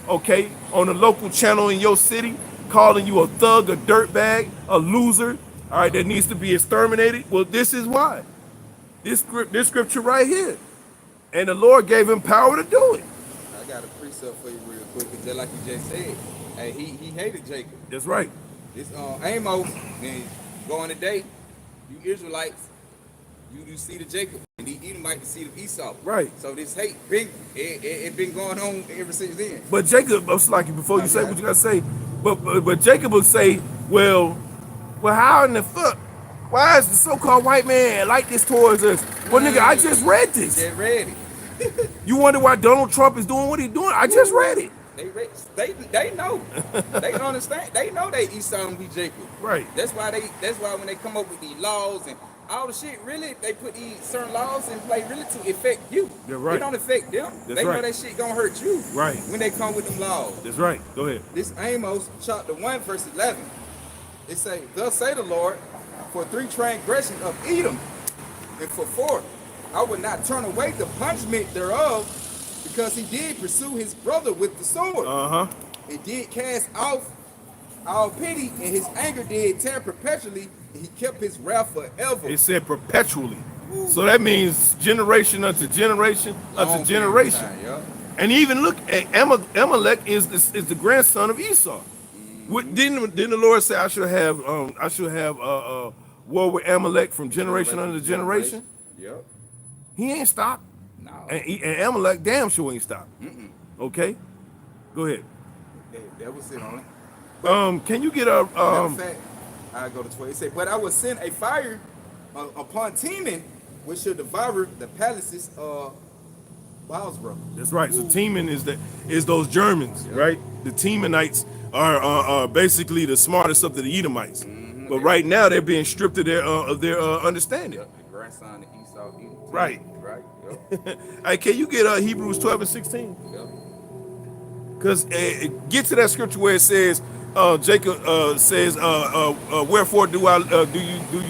okay, on the local channel in your city, calling you a thug, a dirtbag, a loser, all right, that needs to be exterminated. Well, this is why. This scripture right here. And the Lord gave him power to do it. I got a precept for you real quick, cause just like you just said, hey, he hated Jacob. That's right. This Amos, and going today, you Israelites, you see the Jacob, and the Edomite the seed of Esau. Right. So this hate it been going on ever since then. But Jacob, I'm like, before you say what you gotta say, but Jacob would say, well, how in the fuck? Why is the so-called white man like this towards us? Well, nigga, I just read this. Get ready. You wonder why Donald Trump is doing what he's doing? I just read it. They know. They understand. They know they Esau and we Jacob. Right. That's why when they come up with these laws and all the shit, really, they put these certain laws in play really to affect you. You're right. They don't affect them. That's they right. know that shit gonna hurt you. Right. When they come with them laws. That's right. Go ahead. This Amos chapter 1 verse 11. It say, thus say the Lord, for 3 transgressions of Edom, and for 4, I would not turn away the punishment thereof, because he did pursue his brother with the sword. And did cast off all pity, and his anger did tear perpetually, and he kept his wrath forever. It said perpetually. So that means generation unto generation unto generation. Time, yeah. And even look at Amalek is the grandson of Esau. Didn't the Lord say I should have war with Amalek from generation unto generation? Yep. He ain't stopped. No. And Amalek damn sure ain't stopped. Okay? Go ahead. That was it on it. Can you get a Matter of fact, I go to 12. It said, but I will send a fire upon Teman, which shall devour the palaces of Baalsbro. That's right. So Teman is those Germans, right? The Temanites are basically the smartest of the Edomites. But right now they're being stripped of their understanding. Yep. The grandson of Esau. Edom. Right. Right. Yep. Hey, can you get Hebrews 12 and 16? Yep. Because get to that scripture where it says, Jacob says, wherefore do you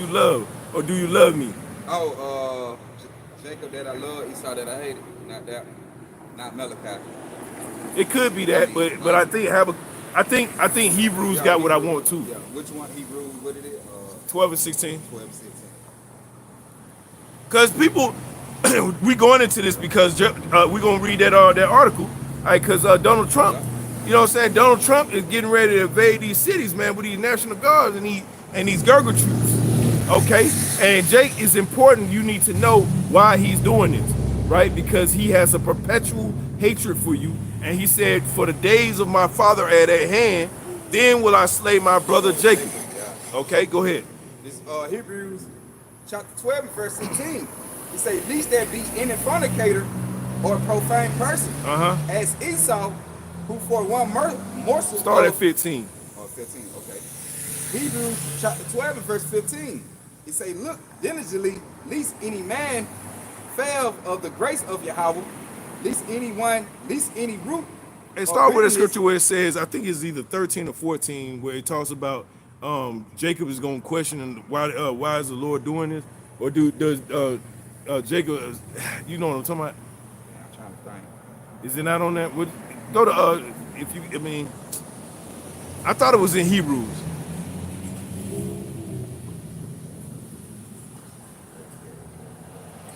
love, or do you love me? Oh, Jacob that I love, Esau that I hated. Not Malachi. It could be that, but I think Hebrews got what I want too. Yeah. Which one? Hebrews? What it is? 12 and 16. 12, 16. Because people, we going into this because we gonna read that article, all right? Because Donald Trump, you know what I'm saying? Donald Trump is getting ready to invade these cities, man, with these National Guards and these Gurgle troops, okay? And Jake, is important. You need to know why he's doing this, right? Because he has a perpetual hatred for you, and he said, "For the days of my father are at hand, then will I slay my brother Jacob." Okay, go ahead. This Hebrews chapter 12 verse 16. It say, least there be any fornicator or profane person, as Esau, who for one morsel. Start at 15. Oh, 15, okay. Hebrews chapter 12 verse 15. It say, look diligently, lest any man fail of the grace of Yahweh, lest any root. And start with a scripture where it says, I think it's either 13 or 14, where it talks about Jacob is going to question why is the Lord doing this, or does Jacob, you know what I'm talking about? Yeah, I'm trying to think. Is it not on that? Go to I thought it was in Hebrews.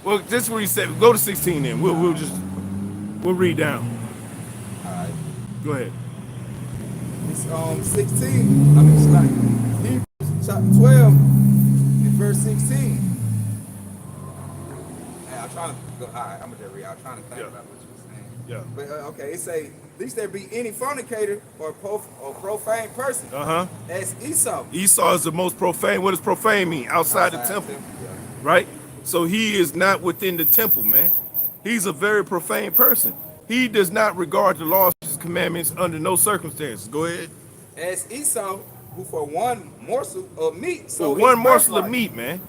Well, just where he said, go to 16 then. We'll read down. All right. Go ahead. It's 16. I mean, it's like Hebrews chapter 12 and verse 16. Hey, I'm trying to go. All right, I'm gonna just read. I'm trying to think about what you were saying. Yeah. But okay, it say, least there be any fornicator or profane person. As Esau. Esau is the most profane. What does profane mean? Outside the temple. Yeah. Right? So he is not within the temple, man. He's a very profane person. He does not regard the laws and commandments under no circumstances. Go ahead. As Esau, who for one morsel of meat. So one morsel of meat, man.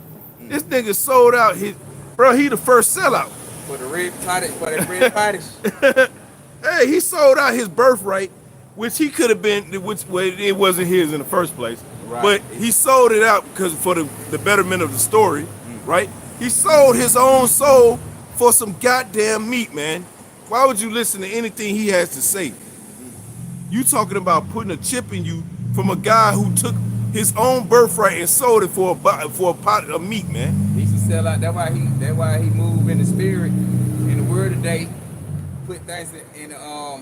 This nigga sold out he the first sellout. For the red pottage, for that red pottage. Hey, he sold out his birthright, which he could have been, it wasn't his in the first place. Right. But he sold it out because for the betterment of the story, right? He sold his own soul for some goddamn meat, man. Why would you listen to anything he has to say? You talking about putting a chip in you from a guy who took his own birthright and sold it for a pot of meat, man. He used to sell out. That's why he moved in the spirit, in the word today, put things in a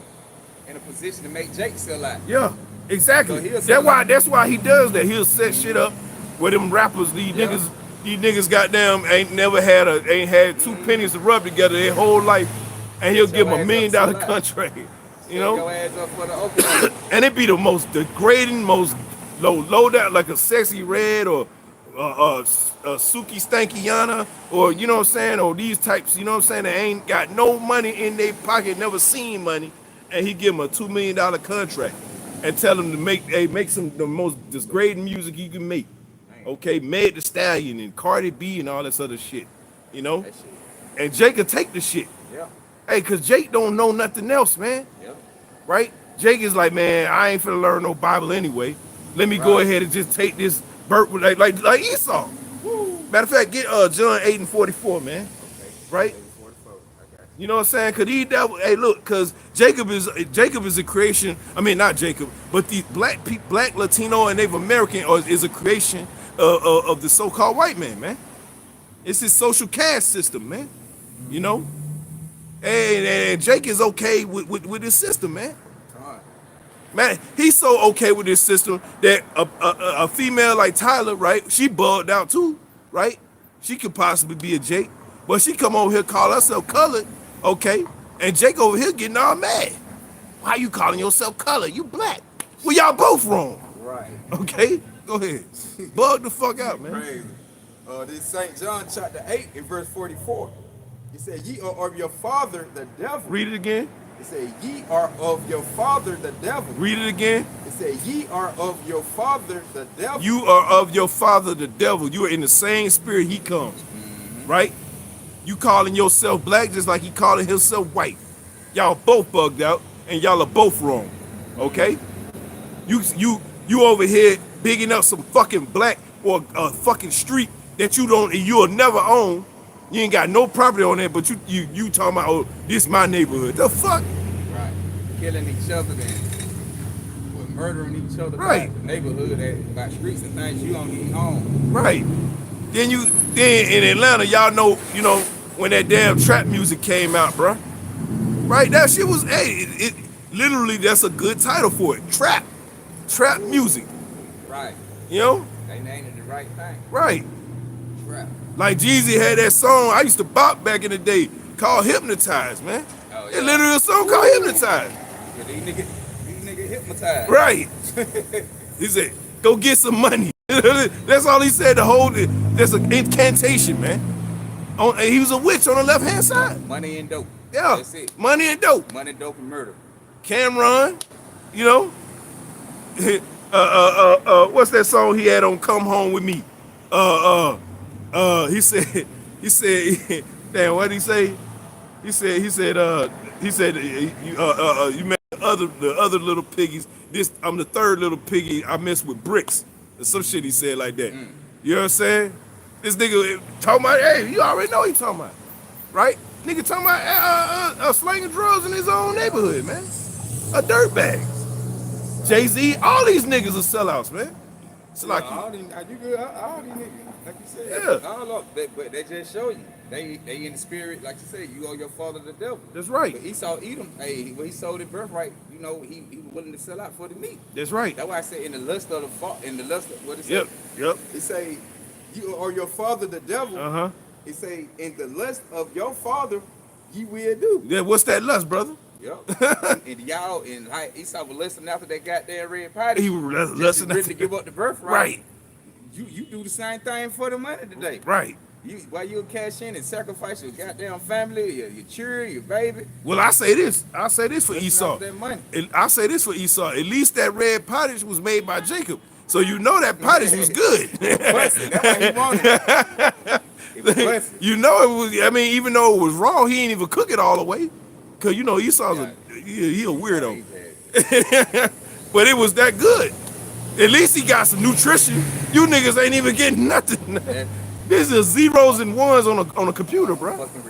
position to make Jake sell out. Yeah, exactly. So That's why he does that. He'll set shit up where them rappers, these niggas goddamn ain't had 2 pennies to rub together their whole life, and he'll give them $1 million contract. You know, your ass up for the open. and it be the most degrading, most low down, like a Sexy Red or a Suki Stankiana, or you know what I'm saying, or these types, you know what I'm saying, they ain't got no money in their pocket, never seen money, and he give them a $2 million contract and tell them to make the most degrading music you can make. Okay, Meg Thee Stallion and Cardi B and all this other shit, you know, and Jake will take the shit. Yeah. Hey, cause Jake don't know nothing else, man. Yeah. Right? Jake is like, man, I ain't finna learn no Bible anyway. Let me go ahead and just take this burp like Esau. Woo. Matter of fact, get John 8:44, man. Okay. Right? 44. Okay. You know what I'm saying? Cause hey, look, cause Jacob is a creation. I mean, not Jacob, but the black Latino and Native American is a creation of the so-called white man. It's his social caste system, man. You know. And Jake is okay with this system, man. Man, he's so okay with this system that a female like Tyler, right? She bugged out too, right? She could possibly be a Jake, but she come over here call herself colored, okay? And Jake over here getting all mad. Why you calling yourself colored? You black. Well, y'all both wrong. Right. Okay, go ahead. Bug the fuck out, man. Crazy. This St. John chapter 8 and verse 44. He said, ye are of your father the devil. Read it again. It said, ye are of your father the devil. Read it again. It said, ye are of your father the devil. You are of your father the devil. You are in the same spirit he comes. Right? You calling yourself black just like he calling himself white. Y'all both bugged out and y'all are both wrong. Okay? You over here bigging up some fucking black or a fucking street that you'll never own. You ain't got no property on there, but you talking about, oh, this my neighborhood. The fuck? Right. Killing each other and murdering each other. Right. By the neighborhood, by streets and things you don't even own. Right. Then in Atlanta, y'all know, when that damn trap music came out, bruh. Right? That shit was, it literally, that's a good title for it. Trap music. Right. You know? They named it the right thing. Right. Trap. Like Jeezy had that song I used to bop back in the day called Hypnotized, man. Oh, yeah. It literally a song called Hypnotized. Yeah, these niggas hypnotized. Right. He said, go get some money. That's all he said to hold it. That's an incantation, man. He was a witch on the left-hand side. Money and dope. Yeah. That's it. Money and dope. Money, dope, and murder. Cameron, what's that song he had on Come Home With Me? He said, damn, what did he say? He said, you met the other little piggies. I'm the third little piggy I messed with bricks. Or some shit he said like that. You know what I'm saying? This nigga talking about, hey, you already know he talking about, right? Nigga talking about slanging drugs in his own neighborhood, man. A dirtbag. Jay-Z, all these niggas are sellouts, man. It's like all these niggas, like you said. Yeah. All of them, but they just show you. They in the spirit, like you said, you owe your father the devil. That's right. But Esau Edom, when he sold his birthright, he was willing to sell out for the meat. That's right. That's why I say in the lust of what it say? Yep. He say, you owe your father the devil. Uh-huh. He say, in the lust of your father, you will do. Yeah, what's that lust, brother? Yep. and y'all, and like Esau was listening after they got their red party. He was listening listening to give up the birthright. Right. You do the same thing for the money today. Right. While you cash in and sacrifice your goddamn family, your children, your baby. Well, I say this for Esau. That money. I say this for Esau. At least that red pottage was made by Jacob. So you know that pottage was good. That's why he wanted it. You know it was, I mean, even though it was raw, he ain't even cook it all the way. Cause Esau's he a weirdo. But it was that good. At least he got some nutrition. You niggas ain't even getting nothing. This is zeros and ones on a computer, bro. Fucking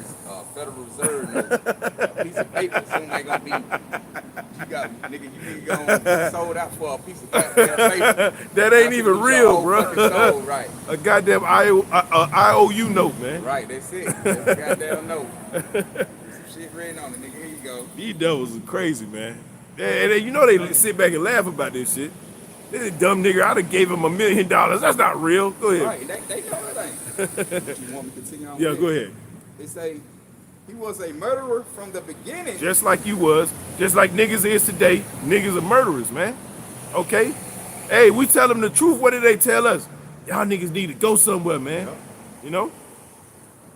Federal Reserve note, a piece of paper. Soon they gonna be, you got, nigga, you need to go sold out for a piece of goddamn paper. That ain't Not to even lose your real, whole bro. fucking soul, right, A goddamn IOU note, man. right, that's it. That's a goddamn note. Some shit written on it, nigga, here you go. These devils are crazy, man. And you know they sit back and laugh about this shit. This dumb nigga, I done gave him $1 million. That's not real. Go ahead. Right, they know it ain't. You want me to continue on? Yeah, with go it? ahead. They say he was a murderer from the beginning. Just like you was, just like niggas is today, niggas are murderers, man. Okay? Hey, we tell them the truth. What did they tell us? Y'all niggas need to go somewhere, man. Yeah. You know?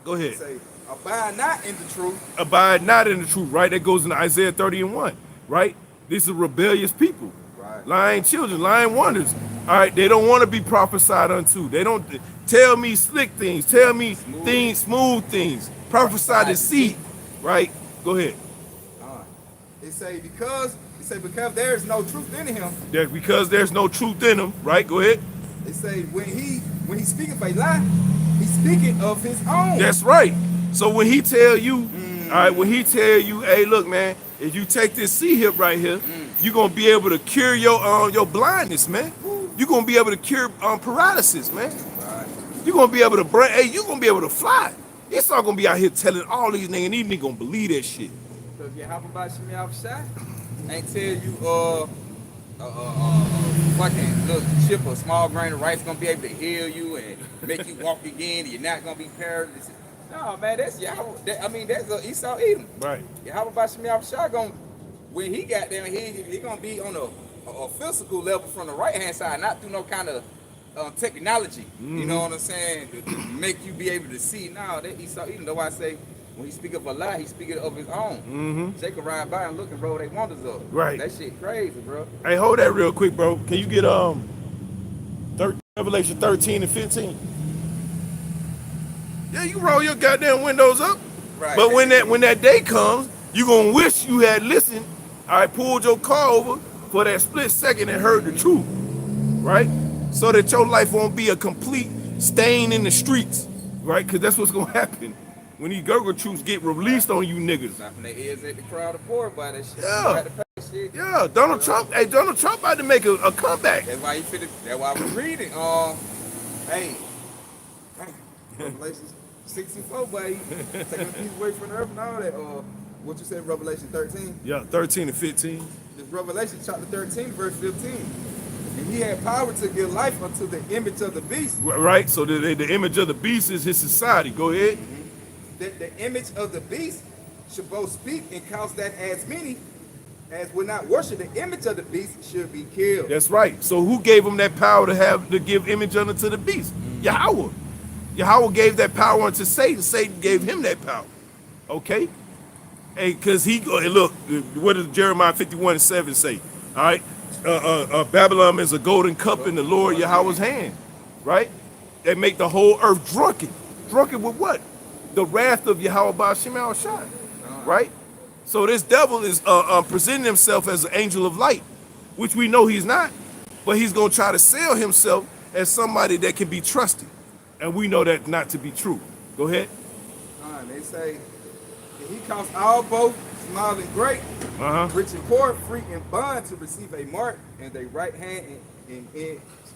Go They ahead. say, abide not in the truth. Abide not in the truth, right? That goes into Isaiah 30:1, right? These are rebellious people. Right. Lying children, lying wonders. All right, they don't want to be prophesied unto. They don't tell me slick things, tell me things, smooth things, prophesy deceit, right? Go ahead. They say because there is no truth in him. That because there's no truth in them, right? Go ahead. They say when he speaketh a lie, he's speaking of his own. That's right. So when he tell you, all right, when he tell you, hey, look, man, if you take this C hip right here, you're gonna be able to cure your blindness, man. You're gonna be able to cure paralysis, man. Right. You're gonna be able to you're gonna be able to fly. It's not gonna be out here telling all these niggas, and these niggas gonna believe that shit. So if you hop about Shimmy outside, ain't tell you fucking little chip or small grain of rice gonna be able to heal you and make you walk again. You're not gonna be paralyzed. No, man, that's Yahweh. That's Esau Edom. Right. Yahweh Bashim Yahushua gonna, when he got there, he gonna be on a physical level from the right hand side, not through no kind of technology. You know what I'm saying? To make you be able to see. No, that Esau Edom. Though I say, when he speak of a lie, he speak of his own. Jacob ride by and look and roll they wonders up. Right. That shit crazy, bro. Hey, hold that real quick, bro. Can you get Revelation 13 and 15? Yeah, you roll your goddamn windows up. Right. But when that day comes, you gonna wish you had listened. All right, pulled your car over for that split second and heard the truth, right? So that your life won't be a complete stain in the streets, right? Because that's what's gonna happen when these Gurgle troops get released on you niggas. Snapping their ears at the crowd of poor by that shit. Yeah. You had to pay shit. Yeah, Donald Trump. Hey, Donald Trump about to make a comeback. That's why that's why I was reading. Hey, Revelation 64, buddy. Taking a piece away from the earth and all that. What you said, Revelation 13? Yeah, 13 and 15. This Revelation chapter 13, verse 15. And he had power to give life unto the image of the beast. Right, so the image of the beast is his society. Go ahead. That the image of the beast should both speak and cause that as many as would not worship the image of the beast should be killed. That's right. So who gave him that power to give image unto the beast? Yahweh. Yahweh gave that power unto Satan. Satan gave him that power. Okay? Hey, because look, what does Jeremiah 51:7 say? All right? Babylon is a golden cup in the Lord Yahweh's hand. Right? They make the whole earth drunken. Drunken with what? The wrath of Yahweh Ba'ashem Al-Shai. Right? So this devil is presenting himself as an angel of light, which we know he's not. But he's going to try to sell himself as somebody that can be trusted. And we know that not to be true. Go ahead. They say, and he caused all both small and great, rich and poor, free and bond to receive a mark in their right hand in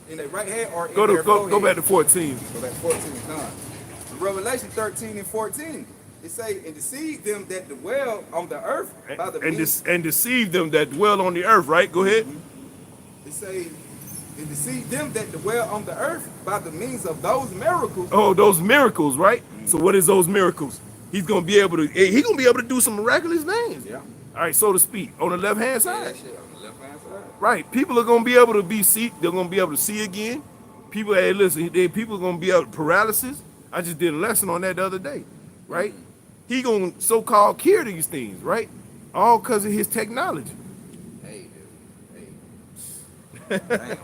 their right hand or in their forehead. Go back to 14. Go back to 14. Revelation 13 and 14. It say, and deceive them that dwell on the earth by the means. And deceive them that dwell on the earth, right? Go ahead. It say, and deceive them that dwell on the earth by the means of those miracles. Oh, those miracles, right? So what is those miracles? He's gonna be able to do some miraculous things. Yeah. All right, so to speak, on the left hand Yeah, side. shit, on the left hand side. Right. People are gonna be able to they're gonna be able to see again. People, hey, listen, people are gonna be able to paralysis. I just did a lesson on that the other day, right? He gonna so-called cure these things, right? All because of his technology. Hey, dude. Hey. Damn, bro.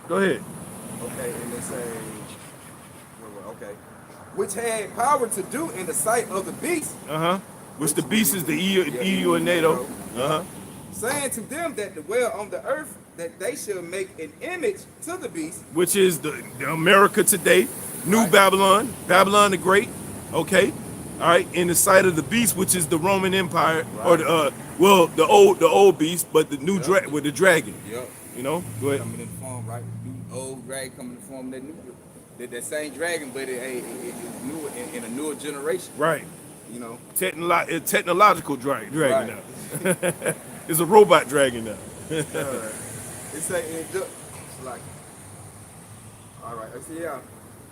Go ahead. Okay, and they say, okay, which had power to do in the sight of the beast, Which the beast is the EU and NATO. saying to them that dwell on the earth that they shall make an image to the beast, Which is the America today, New Babylon, Babylon the Great, okay? all right, in the sight of the beast, which is the Roman Empire, Right. or the old beast, but the new Yep. with the dragon. Yep. You know, go ahead. Coming in the form, right? New old dragon coming in the form of that new, that same dragon, but it new in a newer generation. Right, You know. technological dragon Right. now. It's a robot dragon now. It's like, all right. I see. Yeah.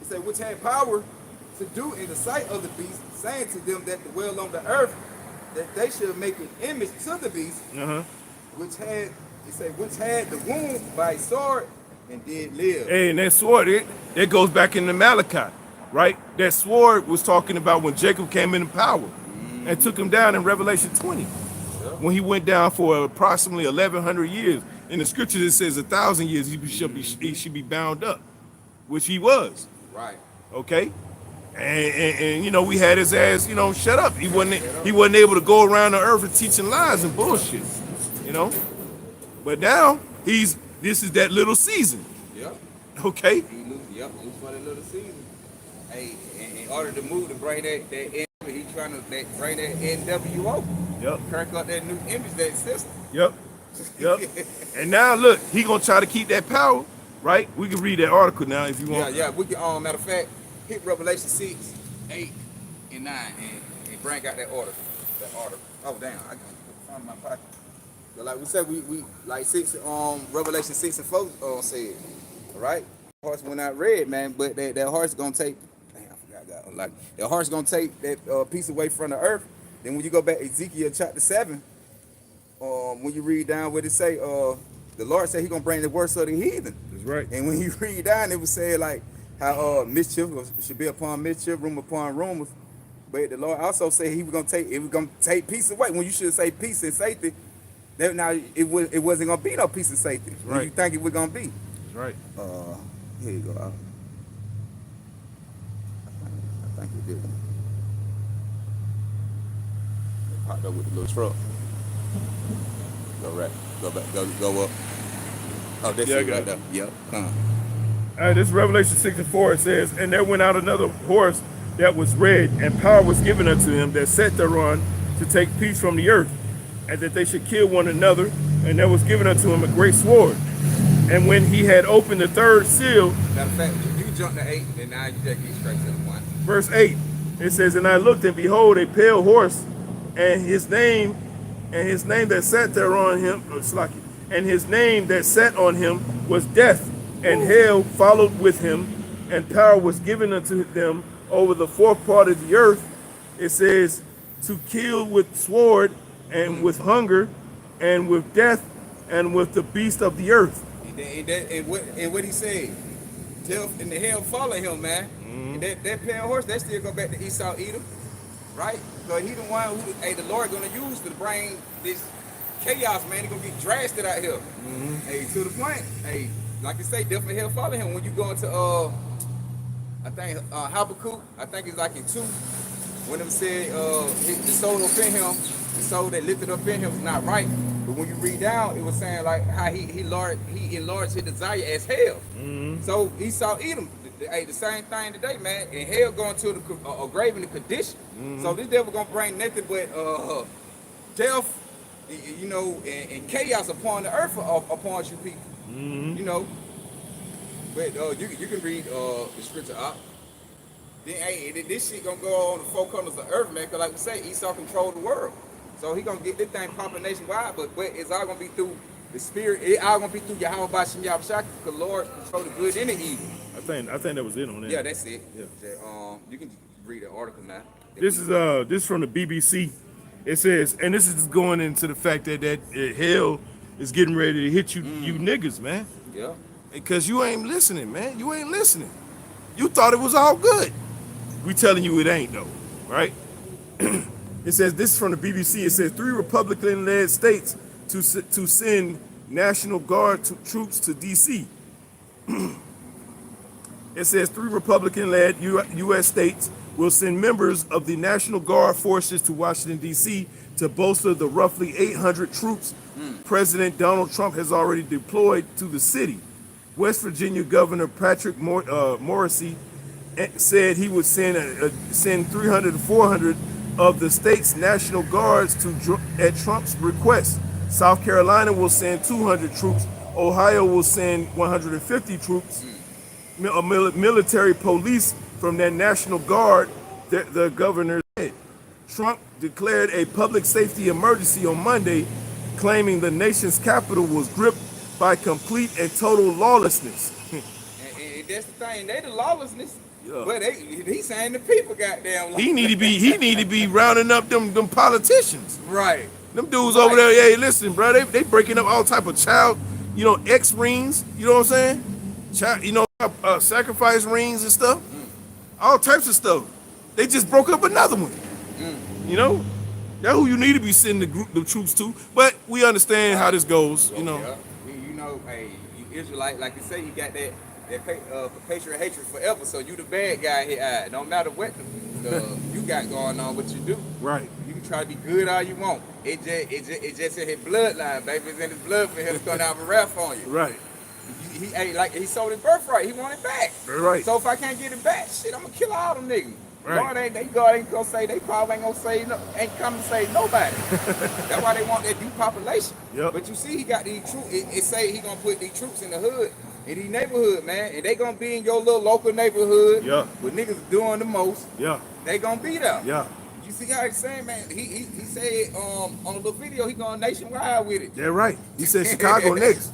It say which had power to do in the sight of the beast, saying to them that dwell on the earth that they should make an image to the beast, which had the wound by a sword and did live. Hey, and that sword, it goes back into Malachi, right? That sword was talking about when Jacob came into power and took him down in Revelation 20. When he went down for approximately 1,100 years. In the scriptures, it says 1,000 years he should be bound up, which he was. Right. Okay, and you know, we had his ass, you know, shut up. He wasn't able to go around the earth and teaching lies and bullshit, you know. But now this is that little season. Yep. Okay. Yep. Loose for that little season. Hey, in order to move to bring that he trying to bring that NWO. Yep. Crack up that new image, that system. Yep. And now look, he gonna try to keep that power, right? We can read that article now if you want. Yeah. We can. Matter of fact, hit Revelation 6, 8, and 9, and bring out that order. Oh damn, I got it in my pocket. But like we said, we like Revelation 6 and 4 said, all right. Horse went out red, man, but that horse gonna take. Damn, I forgot. Like the horse gonna take that piece away from the earth. Then when you go back Ezekiel chapter 7, when you read down what it say, the Lord said He gonna bring the worst of the heathen. That's right. And when you read down, it was saying like how mischief should be upon mischief, rumor upon rumors. But the Lord also said He was gonna take peace away. When you should say peace and safety, now it wasn't gonna be no peace and safety. Right. What you think it was gonna be? That's right. Here you go. I think it did. It popped up with the little truck. Go right. Go back. Go up. Oh, that's Yeah, I it got right it. there. Yep. This Revelation 6 and 4, it says, and there went out another horse that was red, and power was given unto him that sat thereon to take peace from the earth, and that they should kill one another, and there was given unto him a great sword. And when he had opened the third seal, Matter of fact, you jump to 8, and now you just get straight to the 1. verse 8, it says, and I looked, and behold, a pale horse, and his name that sat thereon him, and his name that sat on him was Death, and hell followed with him, and power was given unto them over the fourth part of the earth. It says, to kill with sword, and with hunger, and with death, and with the beast of the earth. And what he said, death and the hell follow him, man. And that pale horse, that still go back to Esau Edom, right? So he the one who, the Lord gonna use to bring this chaos, man. He gonna get drastic out here. Hey, to the point. Hey, like you say, death and hell follow him. When you go into I think Habakkuk, I think it's like in 2, when them said the soul up in him, the soul that lifted up in him was not right. But when you read down, it was saying like how he enlarged his desire as hell. So Esau Edom, the same thing today, man. And hell going to a grave in the condition. So this devil gonna bring nothing but death, you know, and chaos upon the earth upon you people. You know. But you can read the scripture out. Then this shit gonna go on the four corners of the earth, man. Cause like we say, Esau control the world. So he gonna get this thing popping nationwide, but it's all gonna be through the spirit. It all gonna be through Yahweh Bashim Yahushua, because the Lord control the good and the evil. I think that was it on that. Yeah, that's it. Yeah. You can read the article now. This is from the BBC. It says, and this is going into the fact that hell is getting ready to hit you, you niggas, man. Yeah. Because you ain't listening, man. You ain't listening. You thought it was all good. We telling you it ain't though, right? It says, this is from the BBC. It says 3 Republican-led states to send National Guard troops to D.C. It says 3 Republican-led U.S. states will send members of the National Guard forces to Washington, D.C. to bolster the roughly 800 troops President Donald Trump has already deployed to the city. West Virginia Governor Patrick Morrisey said he would send 300 to 400 of the state's National Guards at Trump's request. South Carolina will send 200 troops. Ohio will send 150 troops. Military police from their National Guard, the governor said. Trump declared a public safety emergency on Monday, claiming the nation's capital was gripped by complete and total lawlessness. And that's the thing, they the lawlessness. Yeah. But he's saying the people goddamn He need to be rounding up them politicians. right. Them dudes over there, hey, listen, bro, they breaking up all type of child, X rings, you know what I'm saying? Child, sacrifice rings and stuff, all types of stuff. They just broke up another one. That's who you need to be sending the troops to. But we understand how this goes, Yeah. Hey, you Israelite, like you say, you got that patriot hatred forever. So you the bad guy here. No matter what you got going on, what you do. Right. You can try to be good all you want. It just in his bloodline, baby. It's in his blood for him to come down and rap on you. Right. He sold his birthright. He want it back. Right. So if I can't get it back, shit, I'm gonna kill all them niggas. Right. God ain't gonna say, they probably ain't gonna say, ain't come to save nobody. That's why they want that depopulation. Yep. But you see, he got these troops. It say he gonna put these troops in the hood, in these neighborhood, man, and they gonna be in your little local neighborhood. Yeah. With niggas doing the most. Yeah. They gonna be there. Yeah. You see how he's saying, man? He said on a little video he going nationwide with it. Yeah, right. He said Chicago next.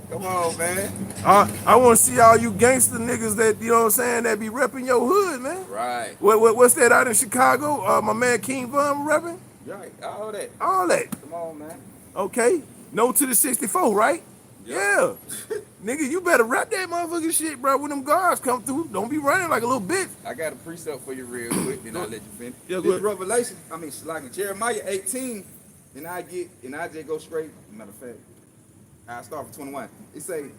Come on, man. I want to see all you gangster niggas that, that be repping your hood, man. Right. What's that out in Chicago? My man King Von repping? Right. All that. All that. Come on, man. Okay. No to the 64, right? Yep. Yeah. Nigga, you better rap that motherfucking shit, bro. When them guards come through, don't be running like a little bitch. I got a precept for you real quick, then I'll let you finish. Yeah, go this ahead. Revelation, like Jeremiah 18, and I just go straight. Matter of fact, I start from 21. It say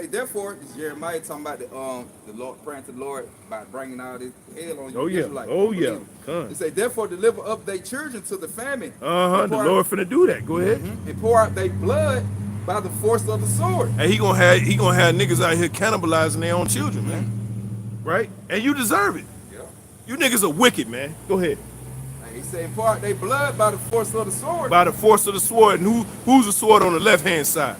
therefore, it's Jeremiah talking about the Lord, praying to the Lord about bringing all this hell on you. Oh, yeah. Israelites. Oh, yeah. Come. It say therefore deliver up their children to the famine. The Lord finna do that. Go ahead. And pour out their blood by the force of the sword. And he gonna have niggas out here cannibalizing their own children, man. Right? And you deserve it. Yeah. You niggas are wicked, man. Go ahead. And he said pour out their blood by the force of the sword. By the force of the sword. And who's the sword on the left hand side?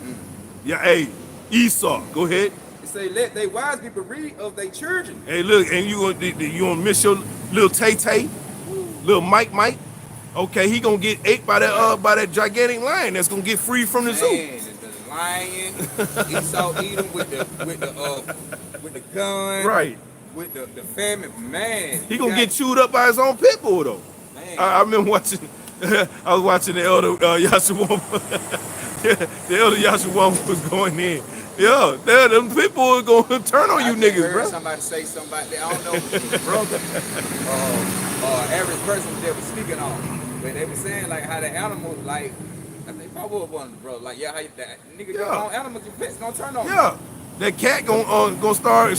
Yeah, hey, Esau. Go ahead. It say let their wives be bereaved of their children. Hey, look, and you gonna miss your little Tay, little Mike. Okay, he gonna get ate by that gigantic lion that's gonna get free from the zoo. Man, the lion, Esau eat him with the gun, Right. With the famine, man. He gonna get chewed up by his own pit bull though. Man. I remember watching. I was watching the elder Yahshua. The elder Yahshua was going in. Yeah, them pit bulls gonna turn on you niggas, bro. Somebody say something about that. I don't know if it was brother average person that was speaking on. But they were saying like how the animals, like, I think probably was one of the brothers, like, yeah, how that nigga your own animals, your pets gonna turn on you. Yeah, that cat gonna start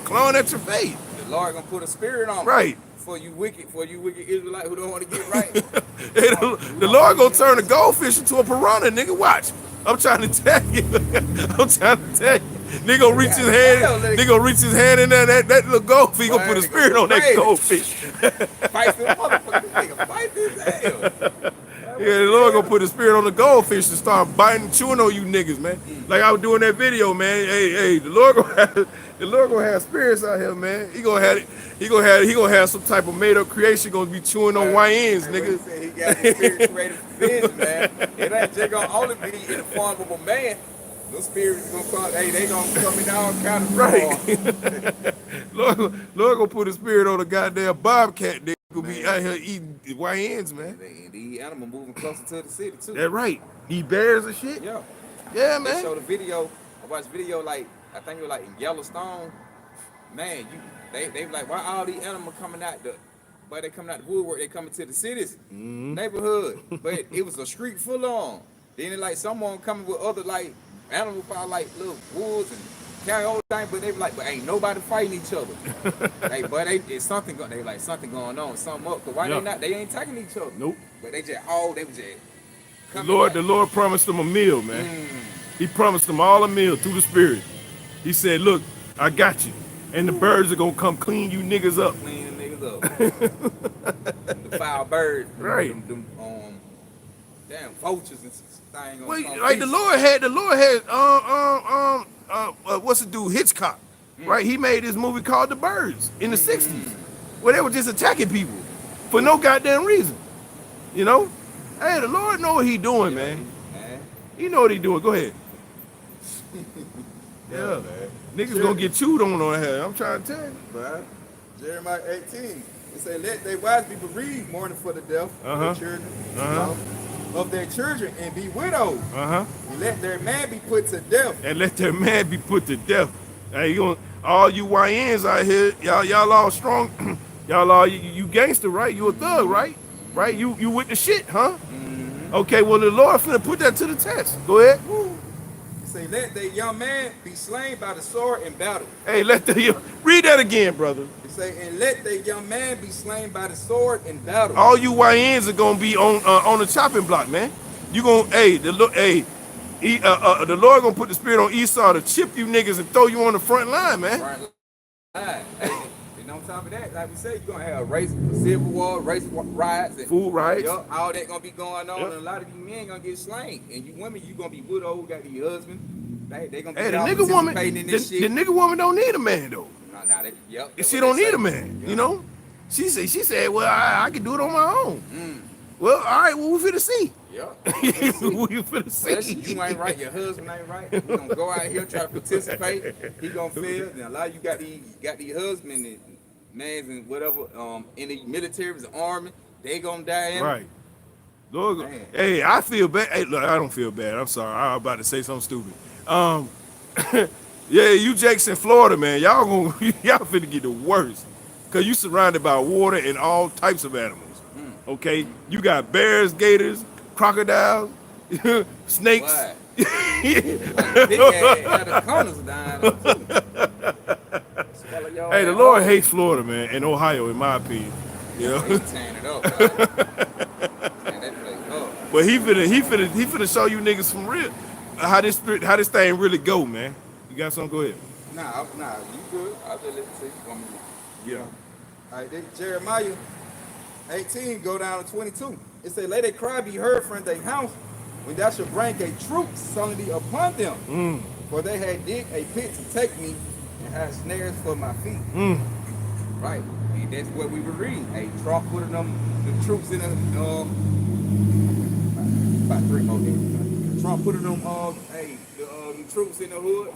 clawing at your face. The Lord gonna put a spirit on Right. For you wicked Israelite who don't want to get right. The Lord gonna turn a goldfish into a piranha, nigga. Watch. I'm trying to tell you. Nigga gonna reach his hand. Nigga gonna reach his hand in there. That little goldfish gonna put a spirit on that goldfish. Fight this motherfucker, nigga. Fight this hell. Yeah, the Lord gonna put a spirit on the goldfish and start biting, chewing on you niggas, man. Like I was doing that video, man. Hey, the Lord gonna have spirits out here, man. He gonna have some type of made up creation gonna be chewing on YNs, nigga. He got the spirit created for business, man. It ain't just gonna only be in the form of a man. Those spirits gonna come. Hey, they gonna come in all kind of right. Lord gonna put a spirit on a goddamn bobcat. They gonna be out here eating YNs, man. The animal moving closer to the city too. That's right. Eat bears and shit. Yeah. Yeah, They man. showed a video. I watched video like I think it was like in Yellowstone. Man, they like why all these animals coming out but they coming out the woodwork, they coming to the cities, neighborhood. But it was a street full on. Then it like someone coming with other like animals, probably like little wolves and carry all the thing, but they be like, but ain't nobody fighting each other. Like, but it's something going. They like something going on, something up. Cause why they not? They ain't attacking each other. Nope. But they was just. The Lord promised them a meal, man. He promised them all a meal through the Spirit. He said, "Look, I got you. And the birds are gonna come clean you niggas up. Clean the niggas up. The foul birds. Right. Damn vultures and thing gonna Well, come like the Lord had what's the dude, Hitchcock, right? He made this movie called The Birds in the 60s, where they were just attacking people for no goddamn reason. You know? Hey, the Lord know what he doing, man. He know what he doing. Go ahead. Yeah, man. Niggas gonna get chewed on here. I'm trying to tell you. Man. Jeremiah 18. It say, let their wise be bereaved, mourning for the death of their children, of their children, and be widows. And let their man be put to death. And let their man be put to death. Hey, all you YNs out here, y'all all strong. Y'all all you gangster, right? You a thug, right? Right? You with the shit, huh? Okay, well the Lord finna put that to the test. Go ahead. Say, let the young man be slain by the sword in battle. Hey, read that again, brother. It say, and let the young man be slain by the sword in battle. All you YNs are gonna be on the chopping block, man. You gonna, the Lord gonna put the spirit on Esau to chip you niggas and throw you on the front line, man. Right. And on top of that, like we said, you're gonna have race, civil war, race riots, and food riots. All that gonna be going on, and a lot of you men gonna get slain, and you women, you gonna be widowed, got your husband. They gonna be the nigga woman. The nigga woman don't need a man though. She don't need a man. You know. She said, well, I can do it on my own. Well, all right. Well, we finna see. Yeah. We finna see. You ain't right. Your husband ain't right. We gonna go out here try to participate. He gonna fail. And a lot of you got the husband and mans and whatever in the military, the army. They gonna die. Right. Lord, hey, I feel bad. Hey, look, I don't feel bad. I'm sorry. I was about to say something stupid. Yeah, you Jakes in Florida, man. Y'all finna get the worst. Cause you surrounded by water and all types of animals. Okay? You got bears, gators, crocodiles, snakes. The corners down. Hey, the Lord hates Florida, man, and Ohio, in my opinion. You know? He's tearing it up. Tearing that place up. But he finna show you niggas from real how this thing really go, man. You got something? Go ahead. Nah, you good. I'll just let you see. Yeah. All right, Jeremiah 18, go down to 22. It say, let a cry be heard from their house when thou shalt bring a troop suddenly upon them. For they had dig a pit to take me and had snares for my feet. Right. And that's what we were reading. Hey, Trump putting the troops in the about 3 more days. Trump putting them the troops in the hood.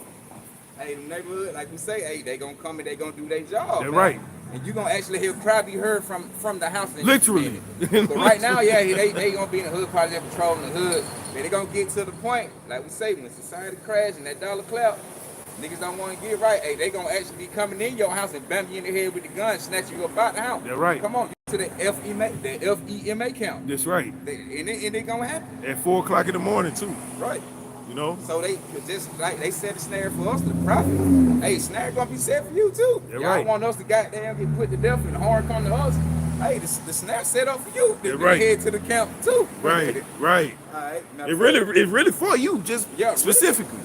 Hey, the neighborhood, like we say, hey, they gonna come and they gonna do their job. They're man. right. And you gonna actually hear cry be heard from the house. Literally. But right now, yeah, they gonna be in the hood, probably just patrolling the hood. But they gonna get to the point, like we say, when society crash and that dollar clap, niggas don't want to get right. Hey, they gonna actually be coming in your house and bam you in the head with the gun, snatch you up out the house. They're right. Come on, get to the FEMA count. That's right. And it gonna happen. At 4 o'clock in the morning too. Right. You know? So they just like they set a snare for us to profit. Hey, snare gonna be set for you too. They're Y'all right. want us to goddamn get put to death and the horn come to us. Hey, the snare set up for you. They're right. Head to the camp too. Right. All right. It really for you, just specifically.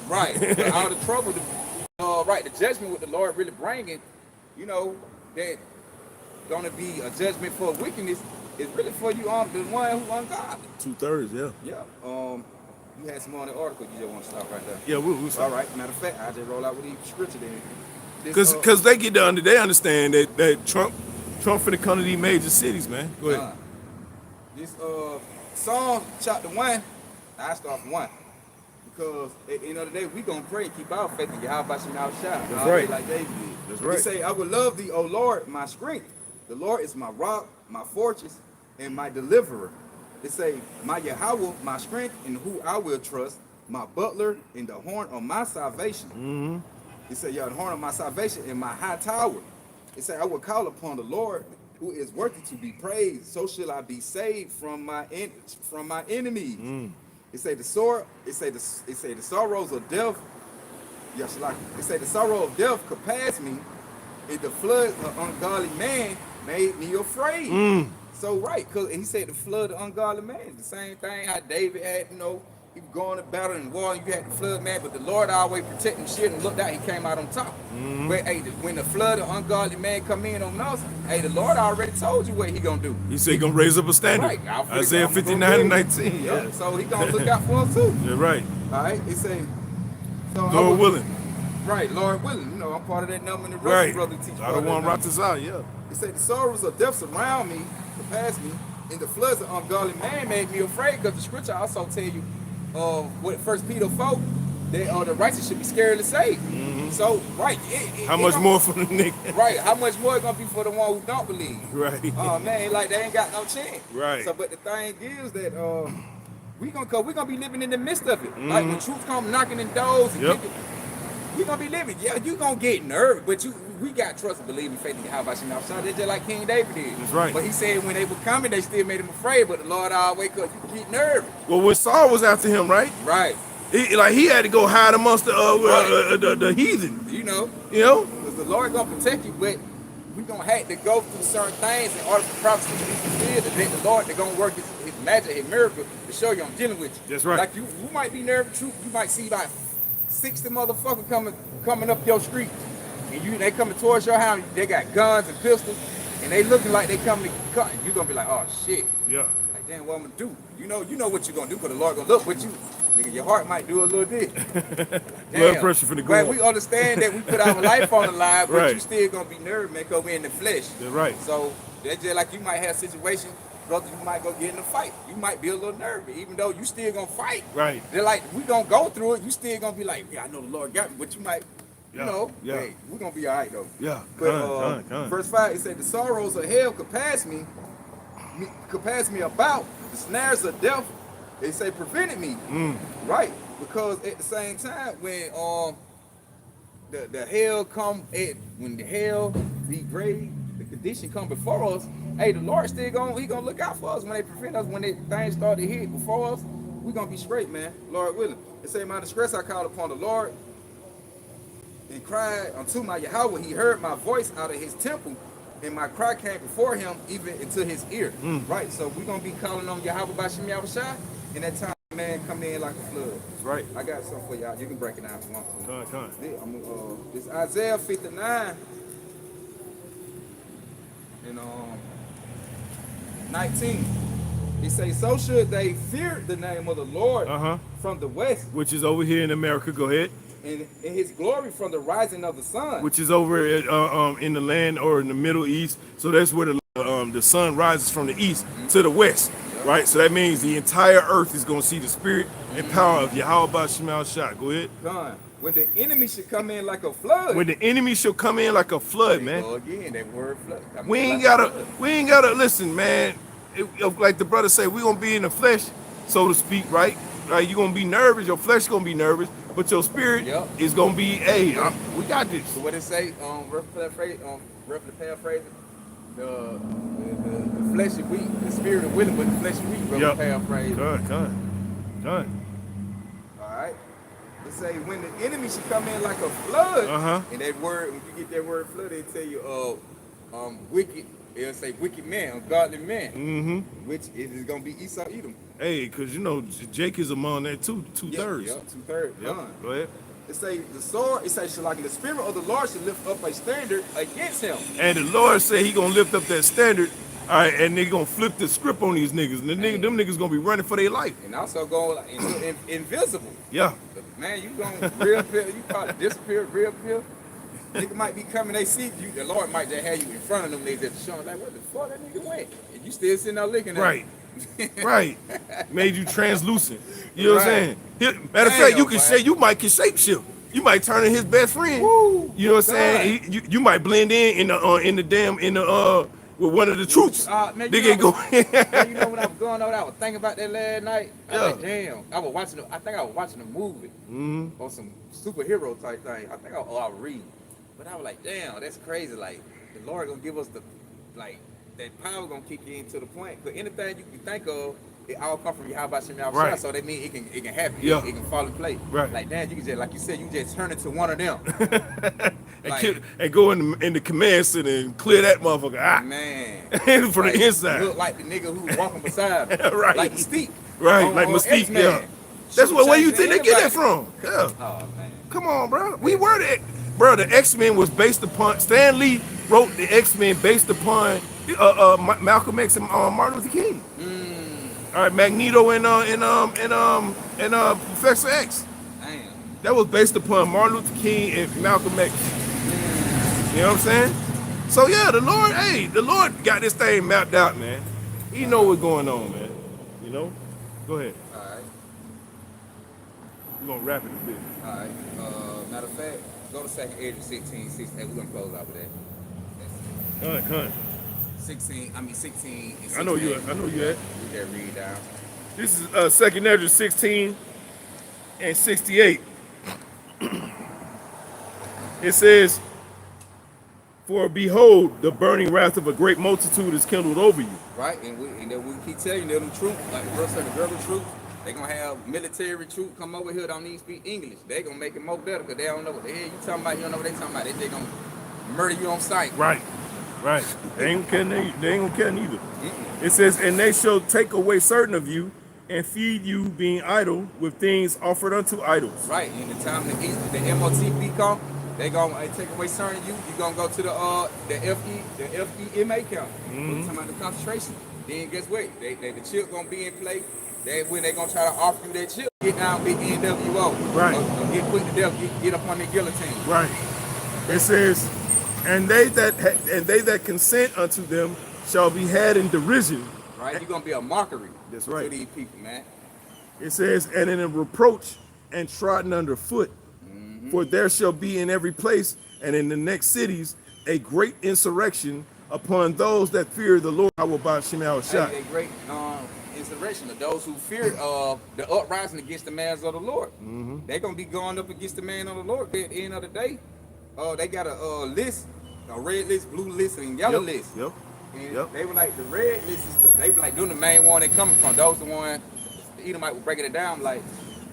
Right. But all the trouble, the judgment with the Lord really bringing, you know, that gonna be a judgment for wickedness is really for you the one who ungodly. 2/3, yeah. Yeah. You had some on the article. You just want to stop right there. Yeah, we'll all right. Matter of fact, I just roll out with these scripture then. Because they understand that Trump finna come to these major cities, man. Go ahead. This Psalm chapter 1, I start from 1. Because at the end of the day, we gonna pray and keep our faith in Yahweh Shem Al Shah. That's right. Like David did. That's right. He say, I will love thee, O Lord, my strength. The Lord is my rock, my fortress, and my deliverer. It say, my Yahweh, my strength, in who I will trust, my butler, and the horn of my salvation. It say, the horn of my salvation and my high tower. It say, I will call upon the Lord, who is worthy to be praised. So shall I be saved from my enemies. It say the sword. It say the sorrows of death. Yes, like it say the sorrow of death could pass me, and the flood of ungodly man made me afraid. So right, cause he said the flood of ungodly man. The same thing how David had, He was going to battle and war, and you had the flood, man. But the Lord always protected him, shit, and looked out. He came out on top. But hey, when the flood, the ungodly man come in on us, hey, the Lord already told you what he gonna do. He said he gonna raise up a standard. Right. Isaiah 59:19. Yeah. So he gonna look out for us too. You're right. All right. He say, so Lord willing. Right, Lord willing. You know, I'm part of that number in the rest Right. brother teach. I don't want to out, yeah. He said, the sorrows of death surround me, surpass me, and the floods of ungodly man made me afraid, because the scripture also tell you, what 1 Peter 4, that the righteous should be scared to save. So, right. How much more for the nigga? Right, how much more it gonna be for the one who don't believe? Right. Oh, man, like, they ain't got no chance. Right. So, but the thing is that, we gonna be living in the midst of it. Like, when truth come knocking in doors and kicking, we gonna be living. Yeah, you gonna get nervous, but we got trust and believe in faith in Yahweh Shem Yahweh. That's just like King David did. That's right. But he said when they were coming, they still made him afraid. But the Lord always wake up, you get nervous. Well, when Saul was after him, right? Right. He had to go hide amongst the heathen. You know. Because the Lord gonna protect you, but we gonna have to go through certain things in order for prophecy to be fulfilled. And then the Lord they're gonna work his magic, his miracle to show you I'm dealing with you. That's right. Like you might be nervous, truth. You might see like 60 motherfuckers coming up your street, and they coming towards your house. They got guns and pistols, and they looking like they coming to cut. You gonna be like, oh shit. Yeah. Like damn, what I'm gonna do? You know what you gonna do, but the Lord gonna look with you. Nigga, your heart might do a little bit. Blood pressure for the But go. we understand that we put our life on the line, but Right. you still gonna be nervous, man, because we're in the flesh. That's right. So that's just like you might have a situation, brother, you might go get in a fight. You might be a little nervous, even though you still gonna fight. Right. They're like, we gonna go through it, you still gonna be like, yeah, I know the Lord got me, but you might, Yeah. you know, Yeah. hey, we're gonna be all right though. Yeah. But verse 5, it said, the sorrows of hell could pass me about, the snares of death, they say prevented me. Right. Because at the same time, when the hell come when the hell degrade, the condition come before us, hey, the Lord still he gonna look out for us when they prevent us, when things start to hit before us, we gonna be straight, man. Lord willing. It say, my distress I called upon the Lord and cried unto my Yahweh. He heard my voice out of his temple, and my cry came before him even into his ear. Right. So we're gonna be calling on Yahweh by Shem Yahushua, and that time, man, come in like a flood. That's right. I got something for y'all. You can break it down if you want to. Come on. Yeah, this Isaiah 59 and 19. He say, so should they fear the name of the Lord from the west, Which is over here in America. Go ahead. and his glory from the rising of the sun. Which is over in the land or in the Middle East. So that's where the sun rises from the east to the west. Right? So that means the entire earth is going to see the spirit and power of Yahweh Shemal Shah. Go ahead. Done. When the enemy should come in like a flood. When the enemy shall come in like a flood, man. Go again, that word flood. We ain't gotta listen, man. Like the brother said, we gonna be in the flesh, so to speak, right? Right? You're gonna be nervous, your flesh gonna be nervous, but your spirit is gonna be, hey, we got this. So what it say, roughly paraphrasing, the flesh is weak, the spirit is willing, but the flesh is weak, roughly paraphrasing. Done. Alright. It say when the enemy should come in like a flood, and that word, when you get that word flood, they tell you wicked, it'll say wicked man, ungodly man, which is gonna be Esau Edom. Hey, cause you know Jake is among that too, two-thirds. Yeah, 2/3. Yep. Go ahead. It say the sword, it says like the spirit of the Lord should lift up a standard against him. And the Lord said he gonna lift up that standard, all right, and they gonna flip the script on these niggas. And them niggas gonna be running for their life. And also go like, invisible. Yeah. Man, you gonna real pill, you probably disappear real pill. Nigga might be coming, they see you, the Lord might just have you in front of them niggas at the show, like, what the fuck that nigga went? And you still sitting there looking at him. Right. Made you translucent. You know what I'm saying? Matter of fact, you might can shapeshift. You might turn in his best friend. Woo. You know what I'm saying? You might blend in with one of the troops. Man, they can go. You know when I was going over, I was thinking about that last night. I was like, damn. I think I was watching a movie or some superhero type thing. I think I was reading. But I was like, damn, that's crazy. Like, the Lord gonna give us that power gonna kick in to the point. But anything you can think of, it all come from Yahweh Shem Yahweh. Right. So that means it can happen. Yeah. It can fall in place. Right. Like, damn, you can just, like you said, you just turn into one of them. and go in the command center and clear that motherfucker. Man. For the inside. Look like the nigga who was walking beside him. Right. Like Mystique. Right, like Mystique, X-Men. That's where you Change think they get that anybody. from? Yeah. Oh man. Come on, bro. We were the X-Men was based upon, Stan Lee wrote the X-Men based upon Malcolm X and Martin Luther King. All right, Magneto and Professor X. Damn. That was based upon Martin Luther King and Malcolm X. You know what I'm saying? So yeah, the Lord got this thing mapped out, man. He know what's going on, man. You know? Go ahead. All right. We're gonna wrap it a bit. All right. Matter of fact, go to second Ezra 16, 16. Hey, we're gonna close out with that. Come on. 16 and 16. I know you at. We gotta read down. This is 2nd Ezra 16 and 68. It says, "For behold, the burning wrath of a great multitude is kindled over you." Right, and then we keep telling you, them troops, like the first the rebel troops, they gonna have military troops come over here, don't even speak English. They gonna make it more better because they don't know what the hell you talking about. You don't know what they talking about. They gonna murder you on sight. Right. They ain't gonna care neither. It says, "And they shall take away certain of you and feed you, being idle, with things offered unto idols." Right, in the time the MOTP come, they gonna take away certain of you. You gonna go to the FEMA camp. We're talking about the concentration. Then guess what? The chip gonna be in play. When they gonna try to offer you that chip, get down with NWO. Right. Or get put to death. Get up on the guillotine. Right. It says, and they that consent unto them shall be had in derision. Right, you're gonna be a mockery. That's to right. these people, man. It says, and in a reproach and trodden underfoot. For there shall be in every place and in the next cities a great insurrection upon those that fear the Lord. I will buy Shemal Shah. A great insurrection of those who fear the uprising against the mans of the Lord. They're gonna be going up against the man of the Lord at the end of the day. They got a list, a red list, blue list, and yellow list. Yep. And they were like, the red list is they were like, doing the main one they coming from. Those the one, the Edomite was breaking it down like,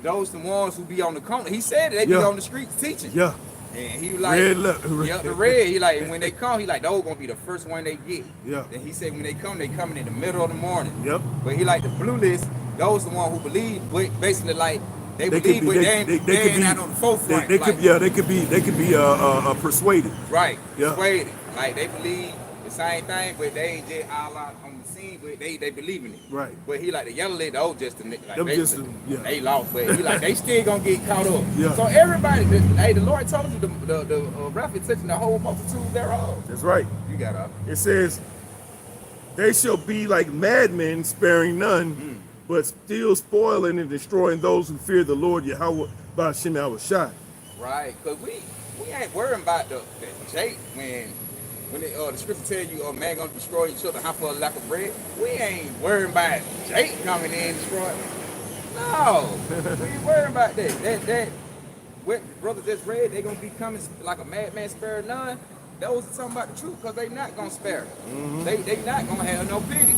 those the ones who be on the corner. He said they be on the streets teaching. Yeah. And he was like, the red. He like, and when they come, he like, those gonna be the first one they get. Yeah. And he said when they coming in the middle of the morning. Yep. But he like the blue list, those the one who believe, basically like they They believe, could but be, they ain't out on the forefront. They could be persuaded. Right. Yeah. Persuaded. Like they believe the same thing, but they ain't just all out on the scene, but they believe in it. Right. But he like the yellow list, those just the nigga. Like Them just they lost, but he like they still gonna get caught up. Yeah. So everybody, the Lord told you the wrath is touching the whole multitude thereof. That's right. You got up. It says, they shall be like madmen, sparing none, but still spoiling and destroying those who fear the Lord Yahweh by Shemal Shah. Right, cause we ain't worrying about the Jake when the scripture tell you a man gonna destroy your children, how for a lack of bread. We ain't worrying about Jake coming in and destroying. No, we ain't worrying about that. What brother just read, they gonna be coming like a madman spare none. Those are talking about the truth, cause they not gonna spare. They not gonna have no pity.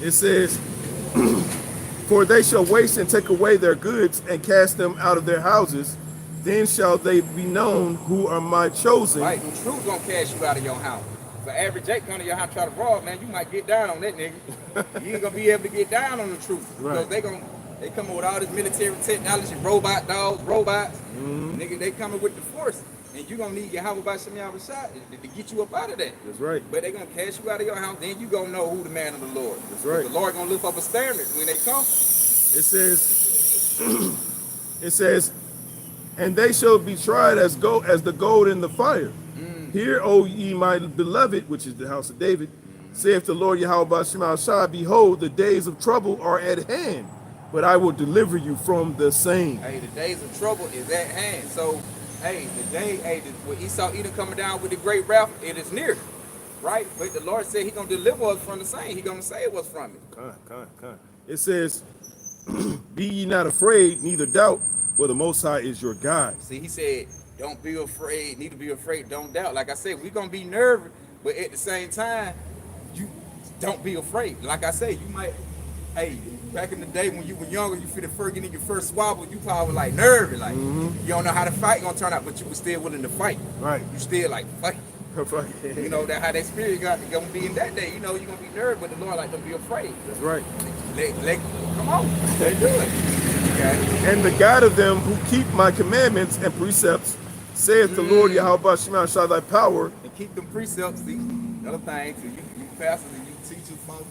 It says, for they shall waste and take away their goods and cast them out of their houses. Then shall they be known who are my chosen. Right, the truth gonna cast you out of your house. For average Jake come to your house try to rob, man, you might get down on that nigga. You ain't gonna be able to get down on the truth. Right. Because they come up with all this military technology, robot dogs, robots. Nigga, they coming with the force. And you gonna need your house by Shemal Shah to get you up out of that. That's right. But they gonna cast you out of your house, then you gonna know who the man of the Lord. That's right. The Lord gonna lift up a standard when they come. It says, and they shall be tried as the gold in the fire. Hear, O ye my beloved, which is the house of David, saith the Lord Yahweh by Shemal Shah, behold, the days of trouble are at hand, but I will deliver you from the same. Hey, the days of trouble is at hand. So, hey, when Esau Edom coming down with the great wrath, it is near, right? But the Lord said He gonna deliver us from the same. He gonna save us from it. It says, be ye not afraid, neither doubt, for the Most High is your God. See, He said, don't be afraid, neither be afraid, don't doubt. Like I said, we're gonna be nervous, but at the same time, you don't be afraid. Like I said, you might, hey, back in the day when you were younger, you feel the first getting your first swabble, you probably like nervous, like you don't know how the fight gonna turn out, but you were still willing to fight. Right. You still like fight. You know that how that spirit gonna be in that day. You know you're gonna be nervous, but the Lord like don't be afraid. That's right. Come on, they do it. Okay. And the God of them who keep my commandments and precepts, saith the Lord Yahweh Shema Shah thy power. And keep them precepts, the other thing, so you pastors and you teachers, folks,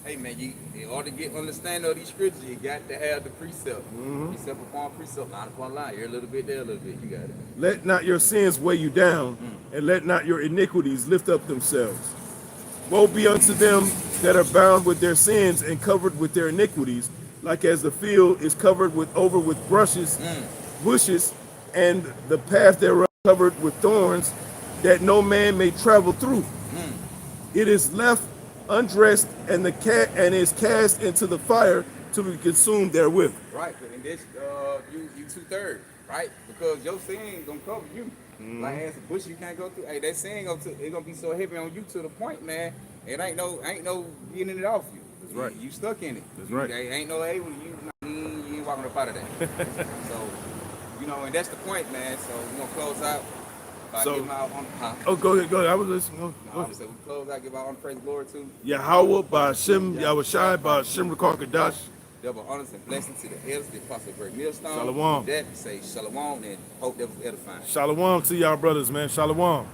hey man, you in order to get understanding of these scriptures, you got to have the precept. Precept upon precept, line upon line. Here a little bit, there a little bit. You got it. Let not your sins weigh you down, and let not your iniquities lift up themselves. Woe be unto them that are bound with their sins and covered with their iniquities, like as the field is covered over with bushes, and the path thereof covered with thorns, that no man may travel through. It is left undressed, and the cat and is cast into the fire to be consumed therewith. Right, but in this, you 2/3, right? Because your sin gonna cover you. Like as a bush you can't go through. Hey, that sin it's gonna be so heavy on you to the point, man. It ain't no getting it off you. That's right. You stuck in it. That's right. Ain't no hey, you ain't walking up out of that. So, and that's the point, man. So we're gonna close out by giving out on Oh, go ahead, go ahead. I was listening. Go ahead. So we close out, give out on praise and glory to Yahweh by Hashem, Yahweh Shai by Hashem Rakakadash. double honors and blessings to the elders, the apostle Great Millstone. Shalom. With that, we say shalom and hope that was edifying. Shalom to y'all brothers, man. Shalom.